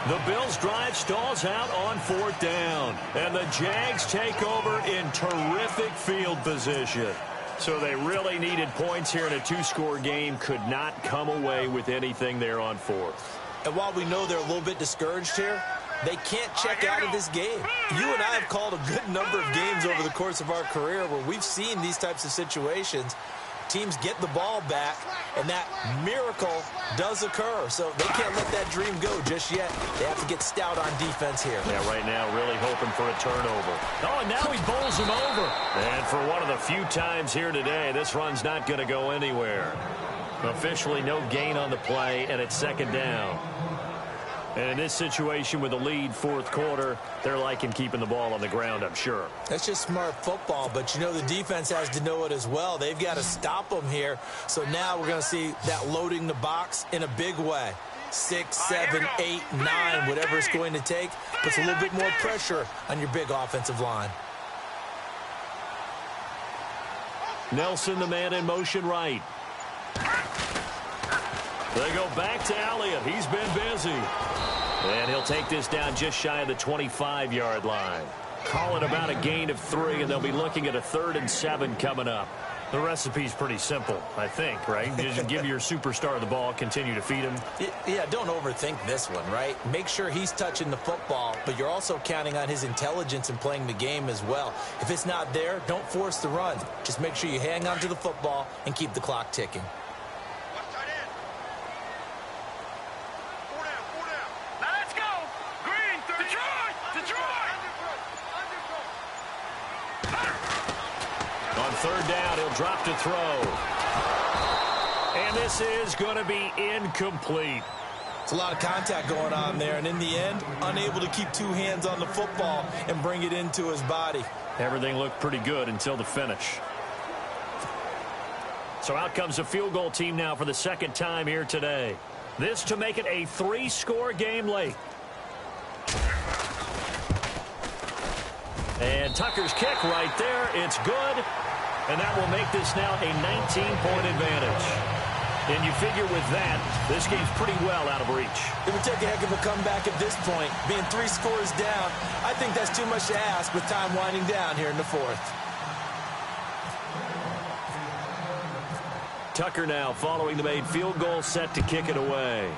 The Bills' drive stalls out on 4th down. And the Jags take over in terrific field position. So they really needed points here in a 2-score game. Could not come away with anything there on 4th.
And while we know they're a little bit discouraged here, they can't check out of this game. You and I have called a good number of games over the course of our career where we've seen these types of situations teams get the ball back, and that miracle does occur. So they can't let that dream go just yet. They have to get stout on defense here.
Yeah, right now really hoping for a turnover. Oh, and now he bowls him over. And for one of the few times here today, this run's not going to go anywhere. Officially no gain on the play, and it's second down. And in this situation with the lead fourth quarter, they're liking keeping the ball on the ground, I'm sure.
That's just smart football, but you know the defense has to know it as well. They've got to stop them here. So now we're going to see that loading the box in a big way. 6, 7, 8, 9, whatever it's going to take, puts a little bit more pressure on your big offensive line.
Nelson, the man in motion right. They go back to Elliott. He's been busy. And he'll take this down just shy of the 25-yard line. Call it about a gain of 3, and they'll be looking at a 3rd and 7 coming up. The recipe's pretty simple, I think, right? Just give your superstar the ball, continue to feed him.
Yeah, don't overthink this one, right? Make sure he's touching the football, but you're also counting on his intelligence in playing the game as well. If it's not there, don't force the run. Just make sure you hang on to the football and keep the clock ticking.
Third down, he'll drop to throw. And this is going to be incomplete.
It's a lot of contact going on there, and in the end, unable to keep 2 hands on the football and bring it into his body.
Everything looked pretty good until the finish. So out comes a field goal team now for the second time here today. This to make it a 3-score game late. And Tucker's kick right there. It's good. And that will make this now a 19-point advantage. And you figure with that, this game's pretty well out of reach.
It would take a heck of a comeback at this point. Being 3 scores down, I think that's too much to ask with time winding down here in the 4th.
Tucker now following the made field goal, set to kick it away.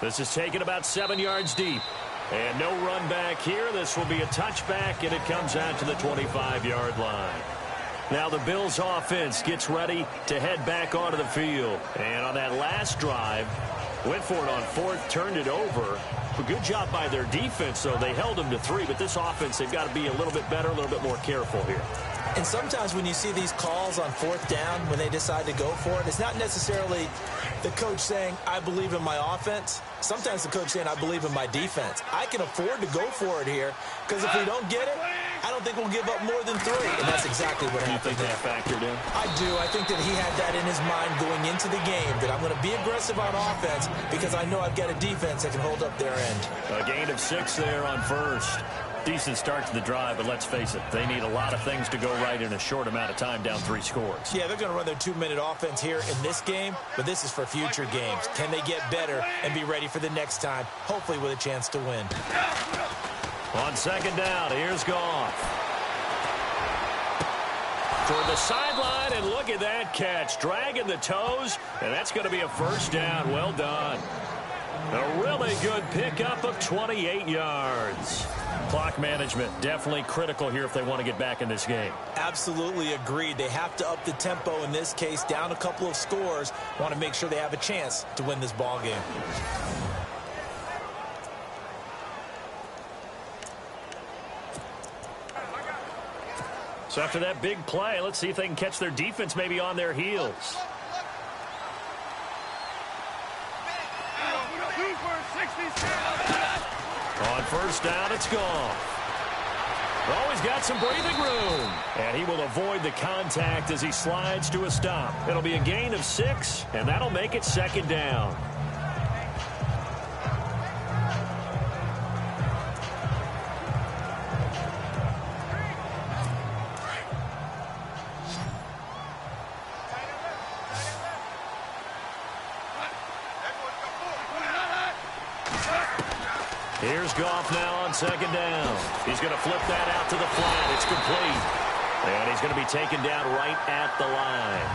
This is taken about 7 yards deep. And no run back here. This will be a touchback, and it comes out to the 25-yard line. Now the Bills offense gets ready to head back onto the field. And on that last drive, went for it on 4th, turned it over. A good job by their defense, though. They held them to 3, but this offense, they've got to be a little bit better, a little bit more careful here.
And sometimes when you see these calls on 4th down, when they decide to go for it, it's not necessarily the coach saying, I believe in my offense. Sometimes the coach saying, I believe in my defense. I can afford to go for it here, because if we don't get it, I don't think we'll give up more than 3. And that's exactly what happened.
You think that factored in?
I do. I think that he had that in his mind going into the game, that I'm going to be aggressive on offense because I know I've got a defense that can hold up their end.
A gain of 6 there on 1st. Decent start to the drive, but let's face it, they need a lot of things to go right in a short amount of time, down 3 scores.
Yeah, they're going to run their 2-minute offense here in this game, but this is for future games. Can they get better and be ready for the next time, hopefully with a chance to win?
On second down, here's Goff. Toward the sideline, and look at that catch. Dragging the toes, and that's going to be a first down. Well done. A really good pickup of 28 yards. Clock management definitely critical here if they want to get back in this game.
Absolutely agreed. They have to up the tempo in this case, down a couple of scores. Want to make sure they have a chance to win this ball game.
So after that big play, let's see if they can catch their defense maybe on their heels. On first down, it's gone. Oh, he's got some breathing room. And he will avoid the contact as he slides to a stop. It'll be a gain of 6, and that'll make it second down. Here's Goff now on second down. He's going to flip that out to the flat. It's complete. And he's going to be taken down right at the line.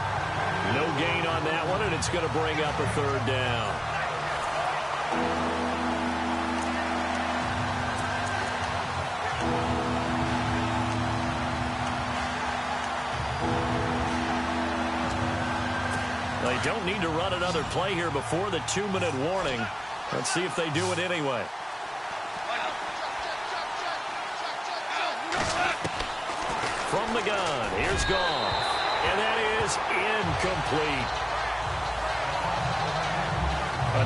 No gain on that one, and it's going to bring up a third down. They don't need to run another play here before the 2-minute warning. Let's see if they do it anyway. From the gun, here's Goff. And that is incomplete.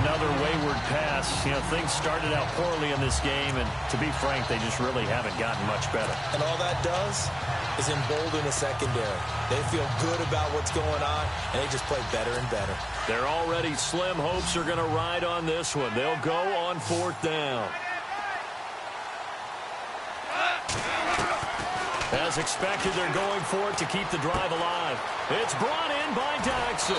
Another wayward pass. You know, things started out poorly in this game, and to be frank, they just really haven't gotten much better.
And all that does is embolden the secondary. They feel good about what's going on, and they just play better and better.
Their already slim hopes are going to ride on this one. They'll go on 4th down. As expected, they're going for it to keep the drive alive. It's brought in by Jackson.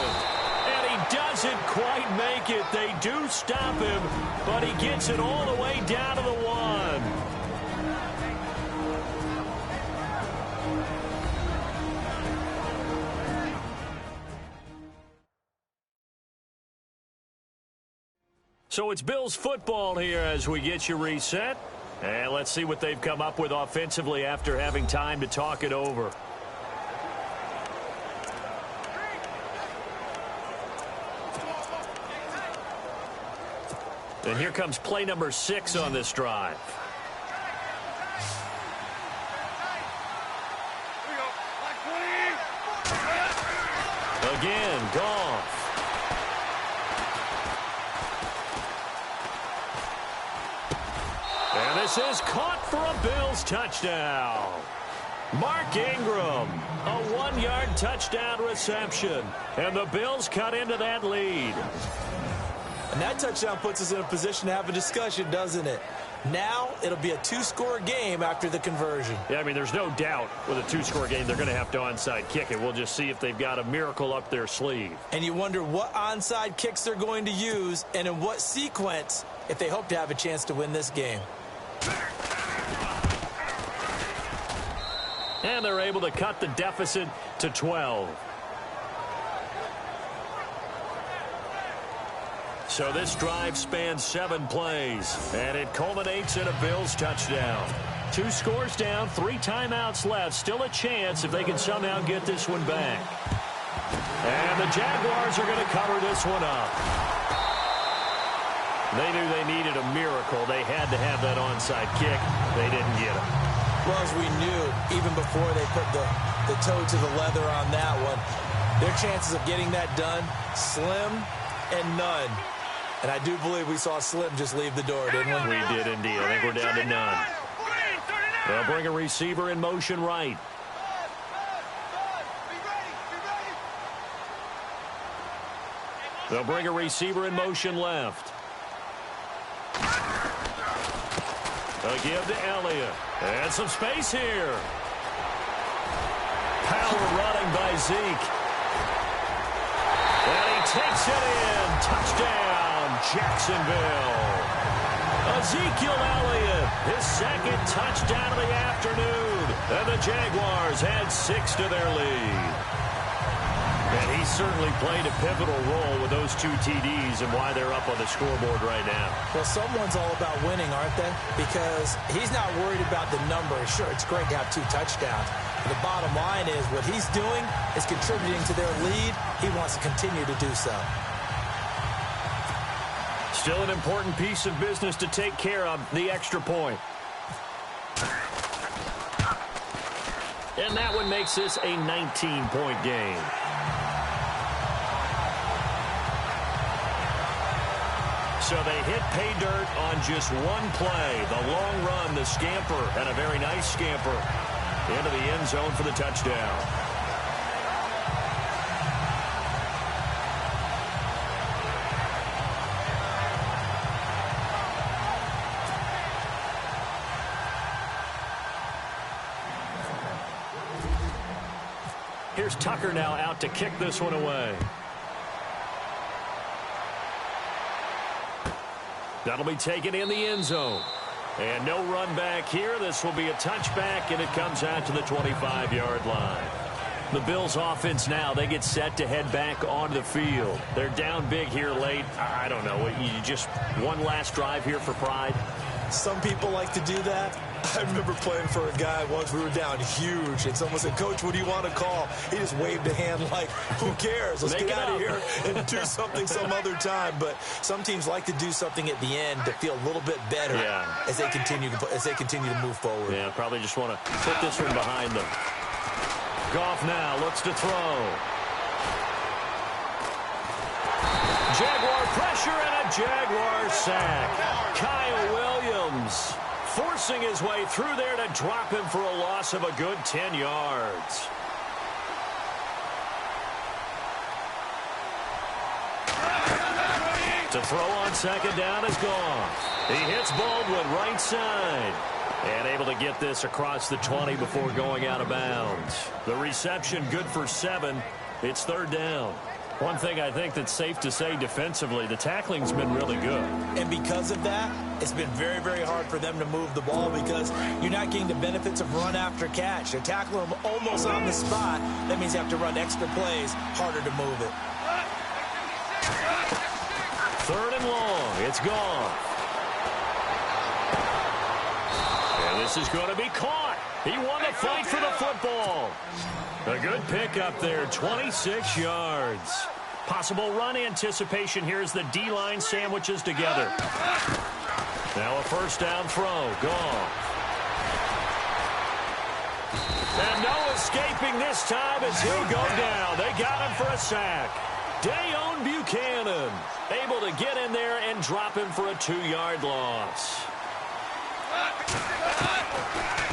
And he doesn't quite make it. They do stop him, but he gets it all the way down to the 1. So it's Bills football here as we get you reset. And let's see what they've come up with offensively after having time to talk it over. And here comes play number 6 on this drive. Again, Goff. And this is caught for a Bills touchdown. Mark Ingram, a 1-yard touchdown reception. And the Bills cut into that lead.
And that touchdown puts us in a position to have a discussion, doesn't it? Now it'll be a 2-score game after the conversion.
Yeah, I mean, there's no doubt with a 2-score game they're going to have to onside kick it. We'll just see if they've got a miracle up their sleeve.
And you wonder what onside kicks they're going to use and in what sequence if they hope to have a chance to win this game.
And they're able to cut the deficit to 12. So this drive spans 7 plays, and it culminates in a Bills touchdown. 2 scores down, 3 timeouts left. Still a chance if they can somehow get this one back. And the Jaguars are going to cover this one up. They knew they needed a miracle. They had to have that onside kick. They didn't get it.
Well, as we knew, even before they put the toe to the leather on that one, their chances of getting that done, slim and none. And I do believe we saw Slim just leave the door, didn't we?
We did indeed. I think we're down to none. They'll bring a receiver in motion right. They'll bring a receiver in motion left. They'll give to Elliott. And some space here. Power running by Zeke. And he takes it in. Touchdown, Jacksonville. Ezekiel Elliott, his 2nd touchdown of the afternoon. And the Jaguars add 6 to their lead. And he certainly played a pivotal role with those 2 TDs and why they're up on the scoreboard right now.
Well, someone's all about winning, aren't they? Because he's not worried about the number. Sure, it's great to have 2 touchdowns. But the bottom line is what he's doing is contributing to their lead. He wants to continue to do so.
Still an important piece of business to take care of, the extra point. And that one makes this a 19-point game. So they hit pay dirt on just 1 play. The long run, the scamper, and a very nice scamper into the end zone for the touchdown. Here's Tucker now out to kick this one away. That'll be taken in the end zone. And no run back here. This will be a touchback, and it comes out to the 25-yard line. The Bills offense now, they get set to head back onto the field. They're down big here late. I don't know. You just one last drive here for pride?
Some people like to do that. I remember playing for a guy once. We were down huge, and someone said, "Coach, what do you want to call?" He just waved a hand like, "Who cares? Let's get out of here and do something some other time." But some teams like to do something at the end to feel a little bit better as they continue to move forward.
Yeah, probably just want to put this one behind them. Goff now looks to throw. Jaguar pressure and a Jaguar sack. Kyle Williams forcing his way through there to drop him for a loss of a good 10 yards. To throw on second down is Goff. He hits Baldwin right side. And able to get this across the 20 before going out of bounds. The reception good for 7. It's third down. One thing I think that's safe to say defensively, the tackling's been really good.
And because of that, it's been very, very hard for them to move the ball because you're not getting the benefits of run after catch. They're tackling them almost on the spot. That means you have to run extra plays, harder to move it.
Third and long. It's gone. And this is going to be caught. He won the fight for the football. A good pickup there, 26 yards. Possible run anticipation here as the D-line sandwiches together. Now a first down throw. Gone. And no escaping this time as he'll go down. They got him for a sack. Dayon Buchanan able to get in there and drop him for a 2-yard loss.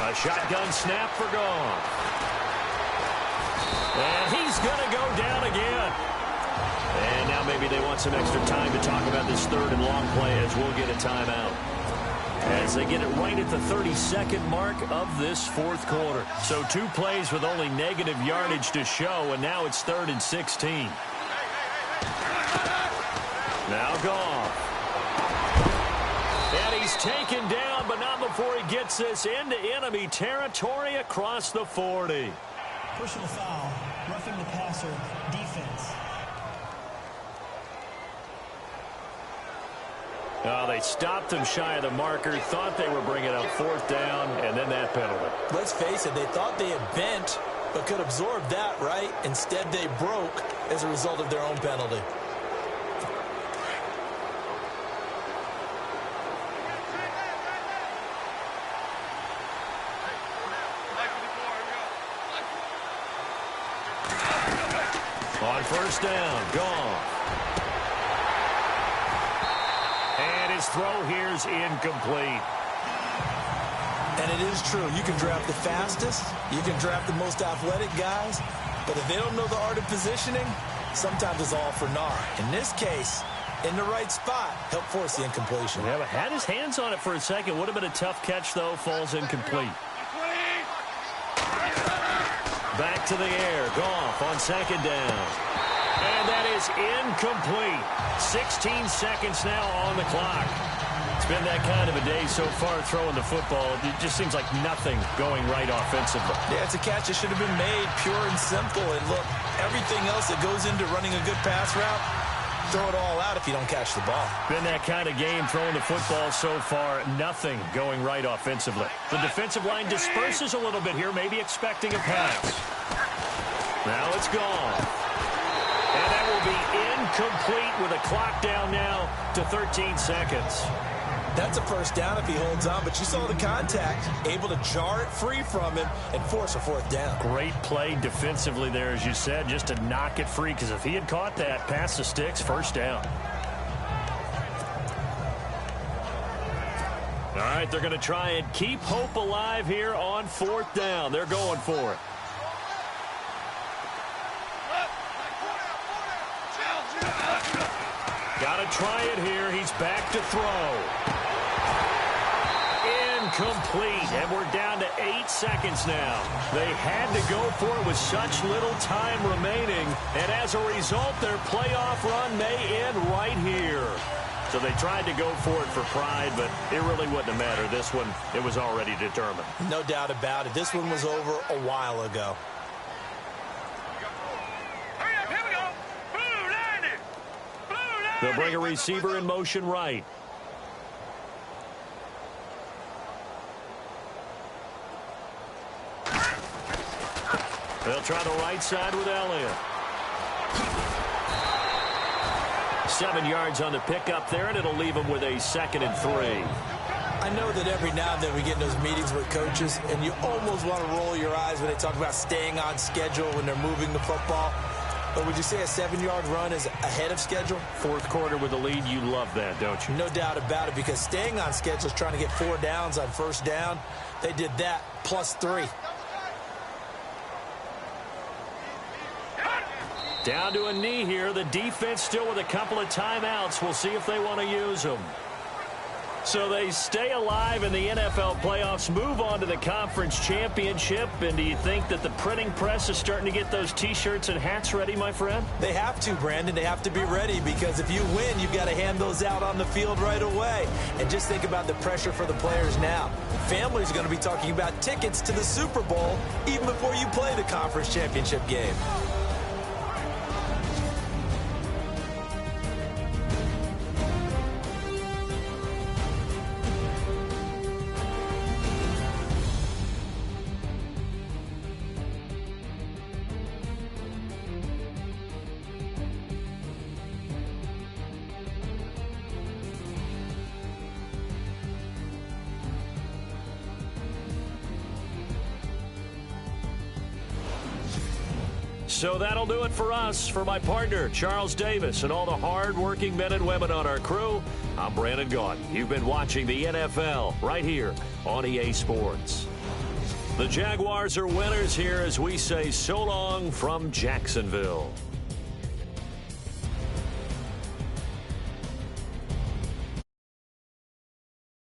A shotgun snap for Goff. And he's going to go down again. And now maybe they want some extra time to talk about this third and long play as we'll get a timeout. As they get it right at the 32nd mark of this fourth quarter. So 2 plays with only negative yardage to show, and now it's 3rd and 16. Now Goff. And he's taken down, but not before he gets this into enemy territory across the 40.
Personal foul, roughing the passer, defense.
They stopped him shy of the marker, thought they were bringing up 4th down, and then that penalty.
Let's face it, they thought they had bent, but could absorb that, right? Instead, they broke as a result of their own penalty.
On first down, Goff. And his throw here's incomplete.
And it is true. You can draft the fastest. You can draft the most athletic guys. But if they don't know the art of positioning, sometimes it's all for naught. In this case, in the right spot, help force the incompletion.
Yeah, but had his hands on it for a second. Would have been a tough catch, though. Falls incomplete. Back to the air. Goff on second down. And that is incomplete. 16 seconds now on the clock. It's been that kind of a day so far throwing the football. It just seems like nothing going right offensively.
Yeah, it's a catch that should have been made pure and simple. And look, everything else that goes into running a good pass route, throw it all out if you don't catch the ball.
Been that kind of game throwing the football so far. Nothing going right offensively. The defensive line disperses a little bit here, maybe expecting a pass. Now it's gone. And that will be incomplete with a clock down now to 13 seconds.
That's a first down if he holds on, but you saw the contact, able to jar it free from him and force a 4th down.
Great play defensively there, as you said, just to knock it free, because if he had caught that, pass the sticks, first down. All right, they're going to try and keep hope alive here on 4th down. They're going for it. Got to try it here. He's back to throw. Incomplete, and we're down to 8 seconds now. They had to go for it with such little time remaining, and as a result, their playoff run may end right here. So they tried to go for it for pride, but it really wouldn't have mattered. This one, it was already determined.
No doubt about it. This one was over a while ago.
They'll bring a receiver in motion right. They'll try the right side with Elliott. 7 yards on the pickup there, and it'll leave them with a 2nd and 3.
I know that every now and then we get in those meetings with coaches, and you almost want to roll your eyes when they talk about staying on schedule when they're moving the football. But would you say a 7-yard run is ahead of schedule?
Fourth quarter with the lead, you love that, don't you?
No doubt about it, because staying on schedule is trying to get 4 downs on first down. They did that, plus 3.
Down to a knee here. The defense still with a couple of timeouts. We'll see if they want to use them. So they stay alive in the NFL playoffs, move on to the conference championship. And do you think that the printing press is starting to get those T-shirts and hats ready, my friend?
They have to, Brandon. They have to be ready, because if you win, you've got to hand those out on the field right away. And just think about the pressure for the players now. Families are going to be talking about tickets to the Super Bowl even before you play the conference championship game.
So that'll do it for us. For my partner, Charles Davis, and all the hard-working men and women on our crew, I'm Brandon Gaudin. You've been watching the NFL right here on EA Sports. The Jaguars are winners here as we say so long from Jacksonville.